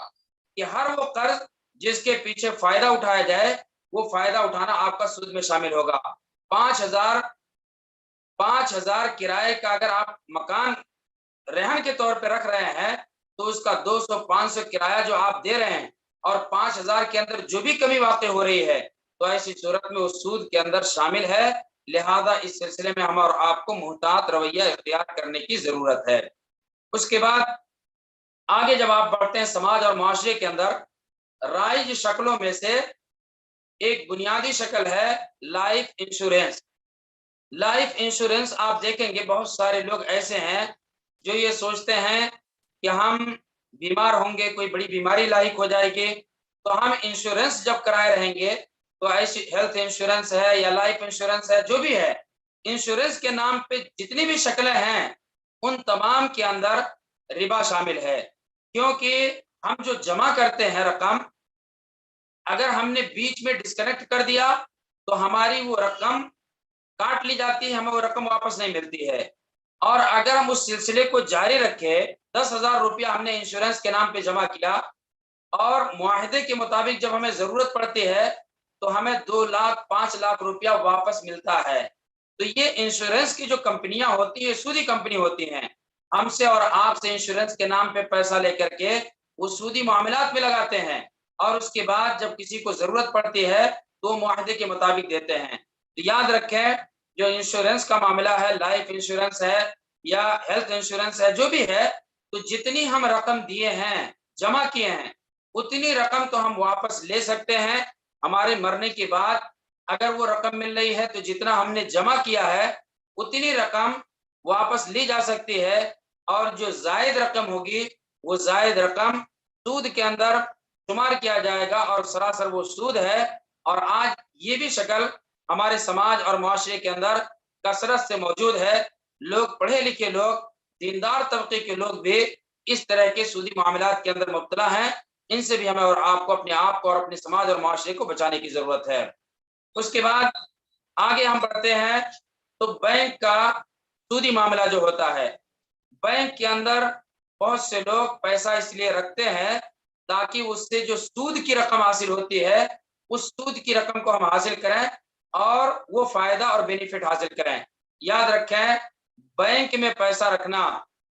کہ ہر وہ قرض جس کے پیچھے فائدہ اٹھایا جائے وہ فائدہ اٹھانا آپ کا سود میں شامل ہوگا۔ 5,000 کرائے کا اگر آپ مکان رہن کے طور پہ رکھ رہے ہیں تو اس کا 200 500 کرایہ جو آپ دے رہے ہیں اور 5,000 کے اندر جو بھی کمی واقع ہو رہی ہے تو ایسی صورت میں اس سود کے اندر شامل ہے، لہذا اس سلسلے میں ہم اور آپ کو محتاط رویہ اختیار کرنے کی ضرورت ہے۔ اس کے بعد آگے جب آپ بڑھتے ہیں سماج اور معاشرے کے اندر رائج شکلوں میں سے ایک بنیادی شکل ہے لائف انشورنس۔ لائف انشورنس آپ دیکھیں گے بہت سارے لوگ ایسے ہیں جو یہ سوچتے ہیں کہ ہم بیمار ہوں گے، کوئی بڑی بیماری لاحق ہو جائے گی تو ہم انشورنس جب کرائے رہیں گے تو ایسی ہیلتھ انشورنس ہے یا لائف انشورنس ہے جو بھی ہے، انشورنس کے نام پہ جتنی بھی شکلیں ہیں ان تمام کے اندر ربا شامل ہے، کیونکہ ہم جو جمع کرتے ہیں رقم اگر ہم نے بیچ میں ڈسکنیکٹ کر دیا تو ہماری وہ رقم کاٹ لی جاتی ہے، ہمیں وہ رقم واپس نہیں ملتی ہے، اور اگر ہم اس سلسلے کو جاری رکھے 10,000 روپیہ ہم نے انشورنس کے نام پہ جمع کیا اور معاہدے کے مطابق جب ہمیں ضرورت پڑتی ہے تو ہمیں 2,00,000 5,00,000 روپیہ واپس ملتا ہے، تو یہ انشورنس کی جو کمپنیاں ہوتی ہیں سودی کمپنی ہوتی ہیں، ہم سے اور آپ سے انشورنس کے نام پہ پیسہ لے کر کے وہ سودی معاملات میں لگاتے ہیں اور اس کے بعد جب کسی کو ضرورت پڑتی ہے تو معاہدے کے مطابق دیتے ہیں۔ تو یاد رکھیں جو انشورنس کا معاملہ ہے، لائف انشورنس ہے یا ہیلتھ انشورنس ہے جو بھی ہے، تو جتنی ہم رقم دیے ہیں جمع کیے ہیں اتنی رقم تو ہم واپس لے سکتے ہیں، ہمارے مرنے کے بعد اگر وہ رقم مل رہی ہے تو جتنا ہم نے جمع کیا ہے اتنی رقم واپس لی جا سکتی ہے، اور جو زائد رقم ہوگی وہ زائد رقم سود کے اندر شمار کیا جائے گا اور سراسر وہ سود ہے۔ اور آج یہ بھی شکل ہمارے سماج اور معاشرے کے اندر کثرت سے موجود ہے، لوگ پڑھے لکھے لوگ دیندار طبقے کے لوگ بھی اس طرح کے سودی معاملات کے اندر مبتلا ہیں، ان سے بھی ہمیں اور آپ کو اپنے آپ کو اور اپنے سماج اور معاشرے کو بچانے کی ضرورت ہے۔ اس کے بعد آگے ہم بڑھتے ہیں تو بینک کا سودی معاملہ جو ہوتا ہے، بینک کے اندر بہت سے لوگ پیسہ اس لیے رکھتے ہیں تاکہ اس سے جو سود کی رقم حاصل ہوتی ہے اس سود کی رقم کو ہم حاصل کریں اور وہ فائدہ اور بینیفٹ حاصل کریں۔ یاد رکھیں بینک میں پیسہ رکھنا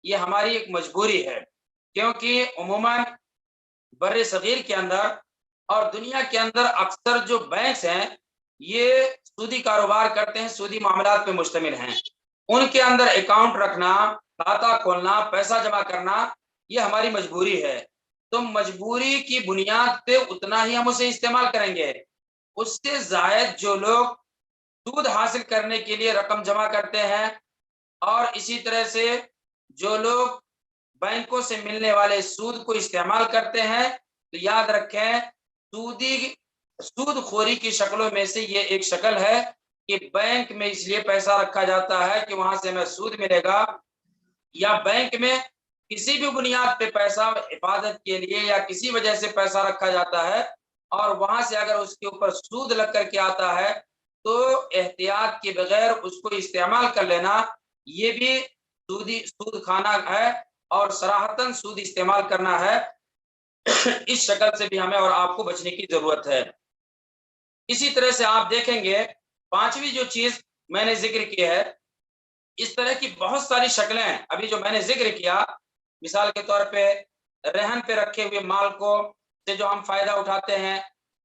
یہ ہماری ایک مجبوری ہے، کیونکہ عموماً بر صغیر کے اندر اور دنیا کے اندر اکثر جو بینکس ہیں یہ سودی کاروبار کرتے ہیں، سودی معاملات پہ مشتمل ہیں. ان کے اندر اکاؤنٹ رکھنا، کھاتا کھولنا، پیسہ جمع کرنا یہ ہماری مجبوری ہے. تو مجبوری کی بنیاد پہ اتنا ہی ہم اسے استعمال کریں گے. اس سے زائد جو لوگ سود حاصل کرنے کے لیے رقم جمع کرتے ہیں اور اسی طرح سے جو لوگ بینکوں سے ملنے والے سود کو استعمال کرتے ہیں، تو یاد رکھیں سود خوری کی شکلوں میں سے یہ ایک شکل ہے کہ بینک میں اس لیے پیسہ رکھا جاتا ہے کہ وہاں سے ہمیں سود ملے گا، یا بینک میں کسی بھی بنیاد پہ پیسہ حفاظت کے لیے یا کسی وجہ سے پیسہ رکھا جاتا ہے اور وہاں سے اگر اس کے اوپر سود لگ کر کے آتا ہے تو احتیاط کے بغیر اس کو استعمال کر لینا یہ بھی سود کھانا ہے اور صراحتاً سود استعمال کرنا ہے. اس شکل سے بھی ہمیں اور آپ کو بچنے کی ضرورت ہے. اسی طرح سے آپ دیکھیں گے پانچویں جو چیز میں نے ذکر کی ہے، اس طرح کی بہت ساری شکلیں ابھی جو میں نے ذکر کیا، مثال کے طور پہ رہن پہ رکھے ہوئے مال کو سے جو ہم فائدہ اٹھاتے ہیں،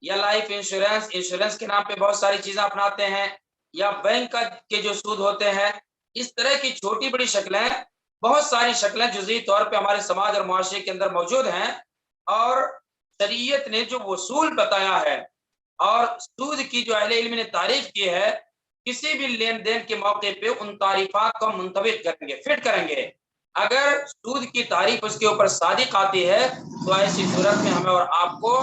یا لائف انشورنس کے نام پہ بہت ساری چیزیں اپناتے ہیں، یا بینک کے جو سود ہوتے ہیں، اس طرح کی چھوٹی بڑی شکلیں، بہت ساری شکلیں جزئی طور پہ ہمارے سماج اور معاشرے کے اندر موجود ہیں. اور شریعت نے جو اصول بتایا ہے اور سود کی جو اہل علم نے تعریف کی ہے، کسی بھی لین دین کے موقع پہ ان تعریفات کو منطبق کریں گے، فٹ کریں گے. اگر سود کی تعریف اس کے اوپر صادق آتی ہے تو ایسی صورت میں ہمیں اور آپ کو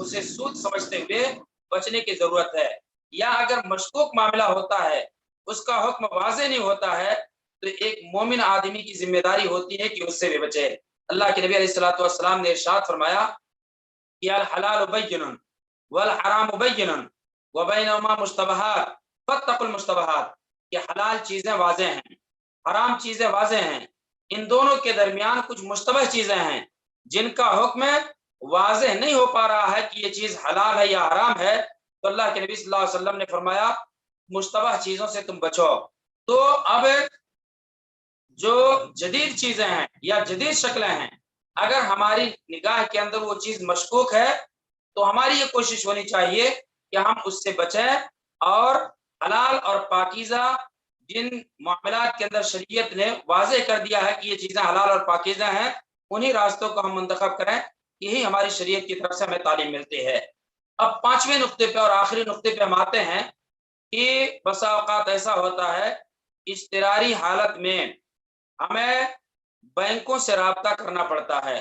اسے سود سمجھتے ہوئے بچنے کی ضرورت ہے. یا اگر مشکوک معاملہ ہوتا ہے، اس کا حکم واضح نہیں ہوتا ہے، تو ایک مومن آدمی کی ذمہ داری ہوتی ہے کہ اس سے بھی بچے. اللہ کے نبی علیہ الصلوۃ والسلام نے ارشاد فرمایا کہ الحلال بین والحرام بین وبینہما مشتبہات فاتقوا المشتبہات، کہ حلال چیزیں واضح ہیں، حرام چیزیں واضح ہیں، ان دونوں کے درمیان کچھ مشتبہ چیزیں ہیں جن کا حکم واضح نہیں ہو پا رہا ہے کہ یہ چیز حلال ہے یا حرام ہے. تو اللہ کے نبی صلی اللہ علیہ وسلم نے فرمایا مشتبہ چیزوں سے تم بچو. تو اب جو جدید چیزیں ہیں یا جدید شکلیں ہیں، اگر ہماری نگاہ کے اندر وہ چیز مشکوک ہے تو ہماری یہ کوشش ہونی چاہیے کہ ہم اس سے بچیں اور حلال اور پاکیزہ جن معاملات کے اندر شریعت نے واضح کر دیا ہے کہ یہ چیزیں حلال اور پاکیزہ ہیں، انہی راستوں کو ہم منتخب کریں. یہی ہماری شریعت کی طرف سے ہمیں تعلیم ملتی ہے. اب پانچویں نقطے پہ اور آخری نقطے پہ ہم آتے ہیں کہ بسا اوقات ایسا ہوتا ہے اضطراری حالت میں ہمیں بینکوں سے رابطہ کرنا پڑتا ہے.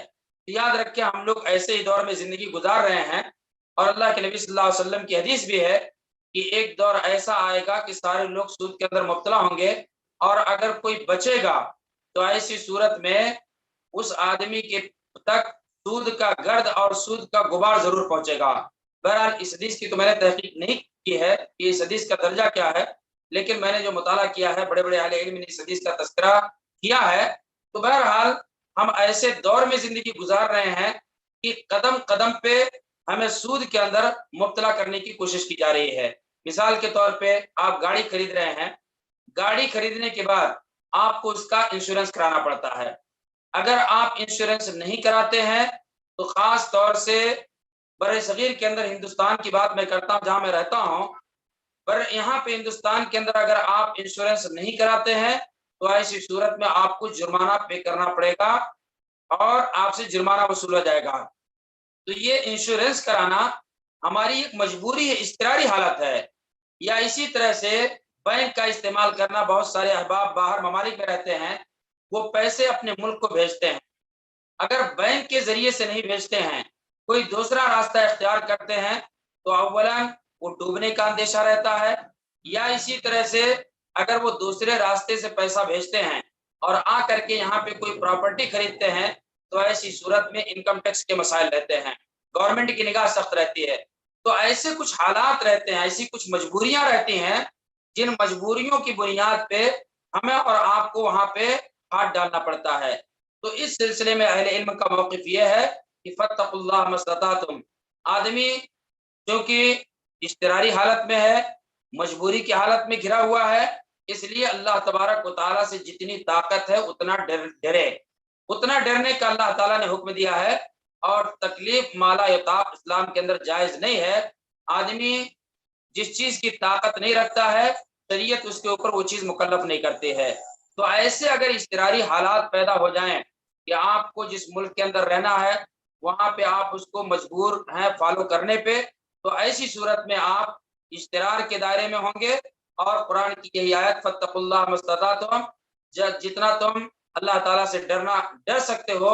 یاد رکھیں ہم لوگ ایسے ہی دور میں زندگی گزار رہے ہیں اور اللہ کے نبی صلی اللہ علیہ وسلم کی حدیث بھی ہے کہ ایک دور ایسا آئے گا کہ سارے لوگ سود کے اندر مبتلا ہوں گے، اور اگر کوئی بچے گا تو ایسی صورت میں اس آدمی کے تک سود کا گرد اور سود کا غبار ضرور پہنچے گا. بہرحال اس حدیث کی تو میں نے تحقیق نہیں کی ہے کہ اس حدیث کا درجہ کیا ہے، لیکن میں نے جو مطالعہ کیا ہے، بڑے بڑے اہل علم نے اس حدیث کا تذکرہ کیا ہے. تو بہرحال ہم ایسے دور میں زندگی گزار رہے ہیں کہ قدم قدم پہ ہمیں سود کے اندر مبتلا کرنے کی کوشش کی جا رہی ہے. مثال کے طور پہ آپ گاڑی خرید رہے ہیں، گاڑی خریدنے کے بعد آپ کو اس کا انشورنس کرانا پڑتا ہے. اگر آپ انشورنس نہیں کراتے ہیں تو خاص طور سے بر صغیر کے اندر، ہندوستان کی بات میں کرتا ہوں جہاں میں رہتا ہوں، پر یہاں پہ ہندوستان کے اندر اگر آپ انشورنس نہیں کراتے ہیں تو ایسی صورت میں آپ کو جرمانہ پے کرنا پڑے گا اور آپ سے جرمانہ وصولا جائے گا. تو یہ انشورنس کرانا ہماری ایک مجبوری ہے، اضطراری حالت ہے. یا اسی طرح سے بینک کا استعمال کرنا، بہت سارے احباب باہر ممالک میں رہتے ہیں، وہ پیسے اپنے ملک کو بھیجتے ہیں، اگر بینک کے ذریعے سے نہیں بھیجتے ہیں، کوئی دوسرا راستہ اختیار کرتے ہیں تو اولا وہ ڈوبنے کا اندیشہ رہتا ہے، یا اسی طرح سے اگر وہ دوسرے راستے سے پیسہ بھیجتے ہیں اور آ کر کے یہاں پہ کوئی پراپرٹی خریدتے ہیں تو ایسی صورت میں انکم ٹیکس کے مسائل رہتے ہیں، گورنمنٹ کی نگاہ سخت رہتی ہے. تو ایسے کچھ حالات رہتے ہیں، ایسی کچھ مجبوریاں رہتی ہیں جن مجبوریوں کی بنیاد پہ ہمیں اور آپ کو وہاں پہ ہاتھ ڈالنا پڑتا ہے. تو اس سلسلے میں اہل علم کا موقف یہ ہے کہ فاتقوا اللہ ما استطعتم. آدمی جو کہ اضطراری حالت میں ہے، مجبوری کی حالت میں گھرا ہوا ہے، اس لیے اللہ تبارک و تعالیٰ سے جتنی طاقت ہے اتنا ڈرے. اتنا ڈرنے کا اللہ تعالیٰ نے حکم دیا ہے اور تکلیف مالا یطاق اسلام کے اندر جائز نہیں ہے۔ آدمی جس چیز کی طاقت نہیں رکھتا ہے شریعت اس کے اوپر وہ چیز مکلف نہیں کرتی ہے۔ تو ایسے اگر اضطراری حالات پیدا ہو جائیں کہ آپ کو جس ملک کے اندر رہنا ہے وہاں پہ آپ اس کو مجبور ہیں فالو کرنے پہ، تو ایسی صورت میں آپ اضطرار کے دائرے میں ہوں گے، اور قرآن کی یہی آیت فاتقوا اللہ ما استطعتم، جتنا تم اللہ تعالیٰ سے ڈر سکتے ہو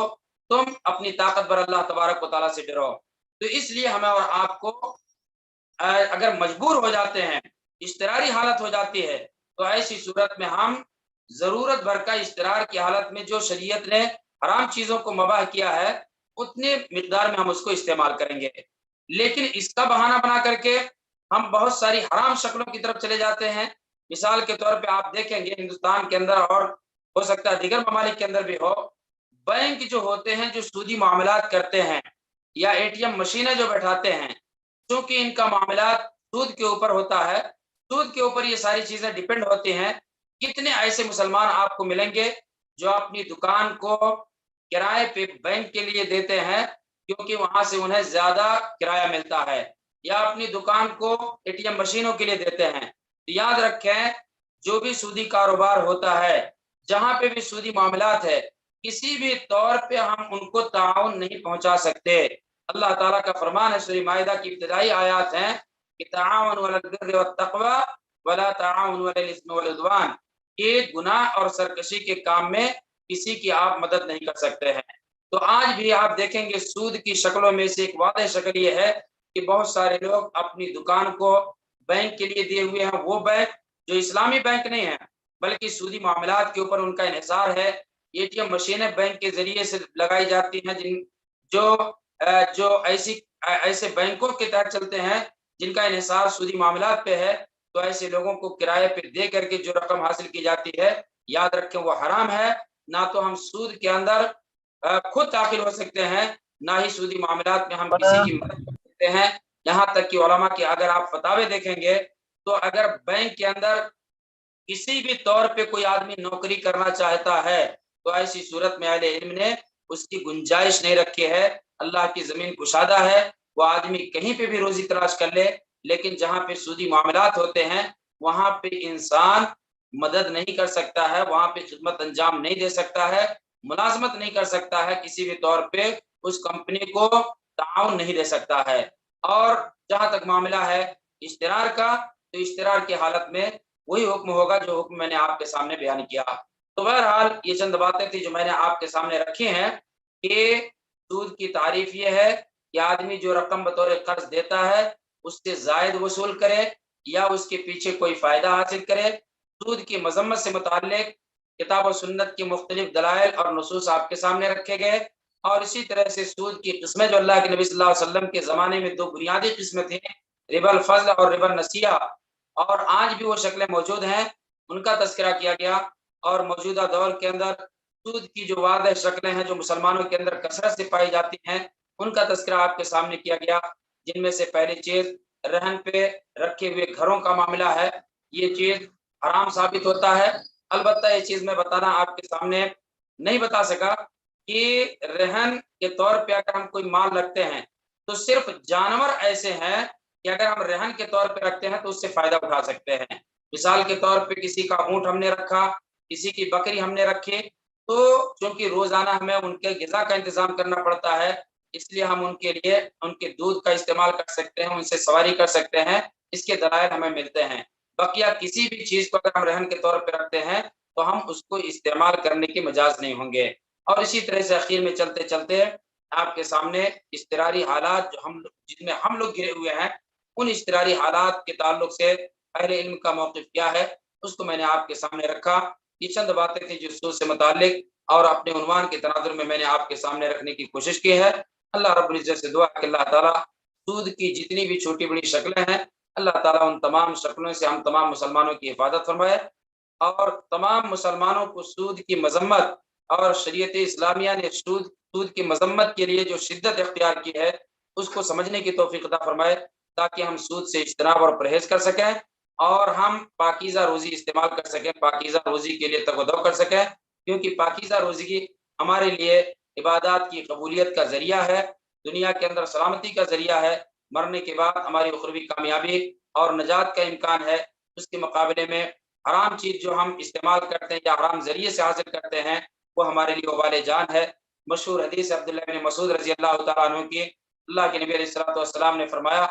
تم اپنی طاقت پر اللہ تبارک و تعالیٰ سے ڈرو۔ تو اس لیے ہمیں اور آپ کو اگر مجبور ہو جاتے ہیں، اضطراری حالت ہو جاتی ہے، تو ایسی صورت میں ہم ضرورت بھر کا اضطرار کی حالت میں جو شریعت نے حرام چیزوں کو مباح کیا ہے اتنے مقدار میں ہم اس کو استعمال کریں گے۔ لیکن اس کا بہانہ بنا کر کے ہم بہت ساری حرام شکلوں کی طرف چلے جاتے ہیں۔ مثال کے طور پہ آپ دیکھیں گے ہندوستان کے اندر اور ہو سکتا ہے دیگر ممالک کے اندر بھی ہو، بینک جو ہوتے ہیں جو سودی معاملات کرتے ہیں یا اے ٹی ایم مشینیں جو بیٹھاتے ہیں، چونکہ ان کا معاملات سود کے اوپر ہوتا ہے، سود کے اوپر یہ ساری چیزیں ڈیپینڈ ہوتی ہیں۔ کتنے ایسے مسلمان آپ کو ملیں گے جو اپنی دکان کو کرائے پہ بینک کے لیے دیتے ہیں کیونکہ وہاں سے انہیں زیادہ کرایہ ملتا ہے، یا اپنی دکان کو اے ٹی ایم مشینوں کے لیے دیتے ہیں۔ یاد رکھیں جو بھی سودی کاروبار ہوتا ہے، جہاں پہ بھی سودی معاملات ہے، کسی بھی طور پہ ہم ان کو تعاون نہیں پہنچا سکتے۔ اللہ تعالیٰ کا فرمان ہے، سورہ مائدہ کی ابتدائی آیات ہیں کہ تعاونوا علی البر والتقوی ولا تعاونوا علی الاثم والعدوان، کہ گناہ اور سرکشی کے کام میں کسی کی آپ مدد نہیں کر سکتے ہیں۔ تو آج بھی آپ دیکھیں گے سود کی شکلوں میں سے ایک واضح شکل یہ ہے کہ بہت سارے لوگ اپنی دکان کو بینک کے لیے دیے ہوئے ہیں، وہ بینک جو اسلامی بینک نہیں ہے بلکہ سودی معاملات کے اوپر ان کا انحصار ہے۔ اے ٹی ایم مشینیں بینک کے ذریعے سے لگائی جاتی ہیں جو ایسے بینکوں کے تحت چلتے ہیں جن کا انحصار سودی معاملات پہ ہے، تو ایسے لوگوں کو کرائے پہ دے کر کے جو رقم حاصل کی جاتی ہے، یاد رکھیں وہ حرام ہے۔ نہ تو ہم سود کے اندر خود داخل ہو سکتے ہیں، نہ ہی سودی معاملات میں ہم کسی کی مدد کر سکتے ہیں۔ یہاں تک کہ علماء کے اگر آپ فتاوے دیکھیں گے تو اگر بینک کے اندر کسی بھی طور پہ کوئی آدمی نوکری کرنا چاہتا ہے تو ایسی صورت میں اہل علم نے اس کی گنجائش نہیں رکھی ہے۔ اللہ کی زمین کشادہ ہے، وہ آدمی کہیں پہ بھی روزی تلاش کر لے، لیکن جہاں پہ سودی معاملات ہوتے ہیں وہاں پہ انسان مدد نہیں کر سکتا ہے، وہاں پہ خدمت انجام نہیں دے سکتا ہے، ملازمت نہیں کر سکتا ہے، کسی بھی طور پہ اس کمپنی کو تعاون نہیں دے سکتا ہے۔ اور جہاں تک معاملہ ہے اشترار کا، تو اشترار کی حالت میں وہی حکم ہوگا جو حکم میں نے آپ کے سامنے بیان کیا۔ تو بہرحال یہ چند باتیں تھی جو میں نے آپ کے سامنے رکھی ہیں کہ سود کی تعریف یہ ہے کہ آدمی جو رقم بطور قرض دیتا ہے اس سے زائد وصول کرے یا اس کے پیچھے کوئی فائدہ حاصل کرے۔ سود کی مذمت سے متعلق کتاب و سنت کی مختلف دلائل اور نصوص آپ کے سامنے رکھے گئے، اور اسی طرح سے سود کی قسمیں جو اللہ کے نبی صلی اللہ علیہ وسلم کے زمانے میں دو بنیادی قسمیں تھیں، ربا الفضل اور ربا النسیہ، اور آج بھی وہ شکلیں موجود ہیں، ان کا تذکرہ کیا گیا۔ اور موجودہ دور کے اندر سود کی جو واضح شکلیں ہیں جو مسلمانوں کے اندر کثرت سے پائی جاتی ہیں ان کا تذکرہ آپ کے سامنے کیا گیا، جن میں سے پہلی چیز رہن پہ رکھے ہوئے گھروں کا معاملہ ہے۔ یہ چیز حرام ثابت ہوتا ہے۔ البتہ یہ چیز میں بتانا آپ کے سامنے نہیں بتا سکا کہ رہن کے طور پہ اگر ہم کوئی مال رکھتے ہیں تو صرف جانور ایسے ہیں کہ اگر ہم رہن کے طور پہ رکھتے ہیں تو اس سے فائدہ اٹھا سکتے ہیں۔ مثال کے طور پہ کسی کا اونٹ ہم نے رکھا، کسی کی بکری ہم نے رکھی، تو چونکہ روزانہ ہمیں ان کے غذا کا انتظام کرنا پڑتا ہے، اس لیے ہم ان کے لیے ان کے دودھ کا استعمال کر سکتے ہیں، ان سے سواری کر سکتے ہیں، اس کے دلائل ہمیں ملتے ہیں۔ بقیہ کسی بھی چیز کو اگر ہم رہن کے طور پہ رکھتے ہیں تو ہم اس کو استعمال کرنے کی مجاز نہیں ہوں گے۔ اور اسی طرح سے اخیر میں چلتے چلتے آپ کے سامنے اضطراری حالات جن میں ہم لوگ گرے ہوئے ہیں، ان اضطراری حالات کے تعلق سے اہل علم کا موقف کیا ہے اس کو میں نے آپ کے سامنے رکھا۔ یہ چند باتیں تھیں جو سود سے متعلق اور اپنے عنوان کے تناظر میں نے آپ کے سامنے رکھنے کی کوشش کی ہے۔ اللہ رب العزت سے دعا کہ اللہ تعالیٰ سود کی جتنی بھی چھوٹی بڑی شکلیں ہیں، اللہ تعالیٰ ان تمام شکلوں سے ہم تمام مسلمانوں کی حفاظت فرمائے، اور تمام مسلمانوں کو سود کی مذمت اور شریعت اسلامیہ نے سود کی مذمت کے لیے جو شدت اختیار کی ہے اس کو سمجھنے کی توفیق عطا فرمائے، تاکہ ہم سود سے اجتناب اور پرہیز کر سکیں اور ہم پاکیزہ روزی استعمال کر سکیں، پاکیزہ روزی کے لیے تگ و دو کر سکیں، کیونکہ پاکیزہ روزی ہمارے لیے عبادات کی قبولیت کا ذریعہ ہے، دنیا کے اندر سلامتی کا ذریعہ ہے، مرنے کے بعد ہماری اخروی کامیابی اور نجات کا امکان ہے۔ اس کے مقابلے میں حرام چیز جو ہم استعمال کرتے ہیں یا حرام ذریعے سے حاصل کرتے ہیں وہ ہمارے لیے وبال جان ہے۔ مشہور حدیث عبداللہ بن مسعود رضی اللہ تعالیٰ عنہ کی، اللہ کے نبی علیہ الصلوۃ والسلام نے فرمایا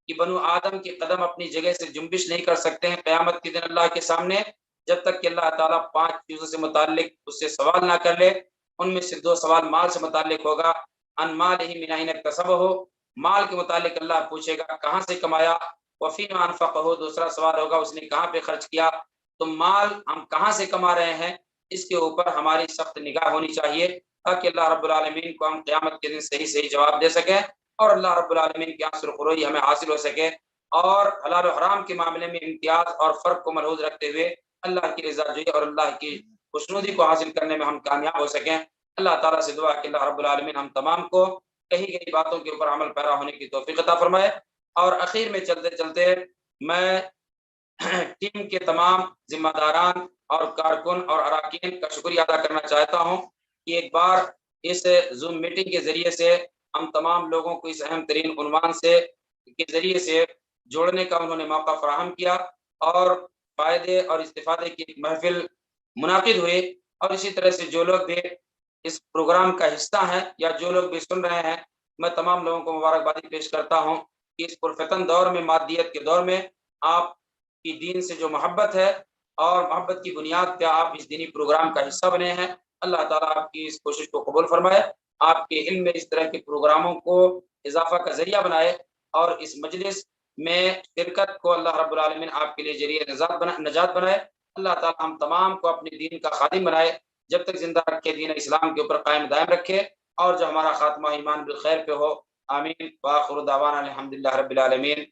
کہ بنو آدم کے قدم اپنی جگہ سے جنبش نہیں کر سکتے ہیں قیامت کے دن اللہ کے سامنے، جب تک کہ اللہ تعالیٰ 5 چیزوں سے متعلق اس سے سوال نہ کر لے۔ ان میں سے 2 سوال مال سے متعلق ہوگا، ان مالہ من این اکتسبہ، مال کے متعلق اللہ پوچھے گا کہاں سے کمایا، وفیما انفقہ، دوسرا سوال ہوگا اس نے کہاں پہ خرچ کیا۔ تو مال ہم کہاں سے کما رہے ہیں اس کے اوپر ہماری سخت نگاہ ہونی چاہیے، تاکہ اللہ رب العالمین کو ہم قیامت کے دن صحیح جواب دے سکیں اور اللہ رب العالمین کی سرخروئی ہمیں حاصل ہو سکے، اور حلال و حرام کے معاملے میں امتیاز اور فرق کو ملحوظ رکھتے ہوئے اللہ کی رضا جوئی اور اللہ کی خوشنودی کو حاصل کرنے میں ہم کامیاب ہو سکیں۔ اللہ تعالیٰ سے دعا کہ اللہ رب العالمین ہم تمام کو کہی گئی باتوں کے اوپر عمل پیرا ہونے کی توفیق عطا فرمائے۔ اور اخیر میں چلتے چلتے میں ٹیم کے تمام ذمہ داران اور کارکن اور اراکین کا شکریہ ادا کرنا چاہتا ہوں کہ ایک بار اس زوم میٹنگ کے ذریعے سے ہم تمام لوگوں کو اس اہم ترین عنوان سے کے ذریعے سے جوڑنے کا انہوں نے موقع فراہم کیا، اور فائدے اور استفادے کی ایک محفل منعقد ہوئی۔ اور اسی طرح سے جو لوگ بھی اس پروگرام کا حصہ ہیں یا جو لوگ بھی سن رہے ہیں، میں تمام لوگوں کو مبارکبادی پیش کرتا ہوں کہ اس پرفتن دور میں، مادیت کے دور میں، آپ کی دین سے جو محبت ہے اور محبت کی بنیاد پہ آپ اس دینی پروگرام کا حصہ بنے ہیں، اللہ تعالیٰ آپ کی اس کوشش کو قبول فرمائے، آپ کے علم میں اس طرح کے پروگراموں کو اضافہ کا ذریعہ بنائے، اور اس مجلس میں شرکت کو اللہ رب العالمین آپ کے لیے ذریعہ نجات بنائے۔ اللہ تعالیٰ ہم تمام کو اپنے دین کا خادم بنائے، جب تک زندہ رکھے، دین اسلام کے اوپر قائم دائم رکھے، اور جو ہمارا خاتمہ ایمان بالخیر پہ ہو۔ آمین۔ وآخر دعوانا الحمدللہ رب العالمین۔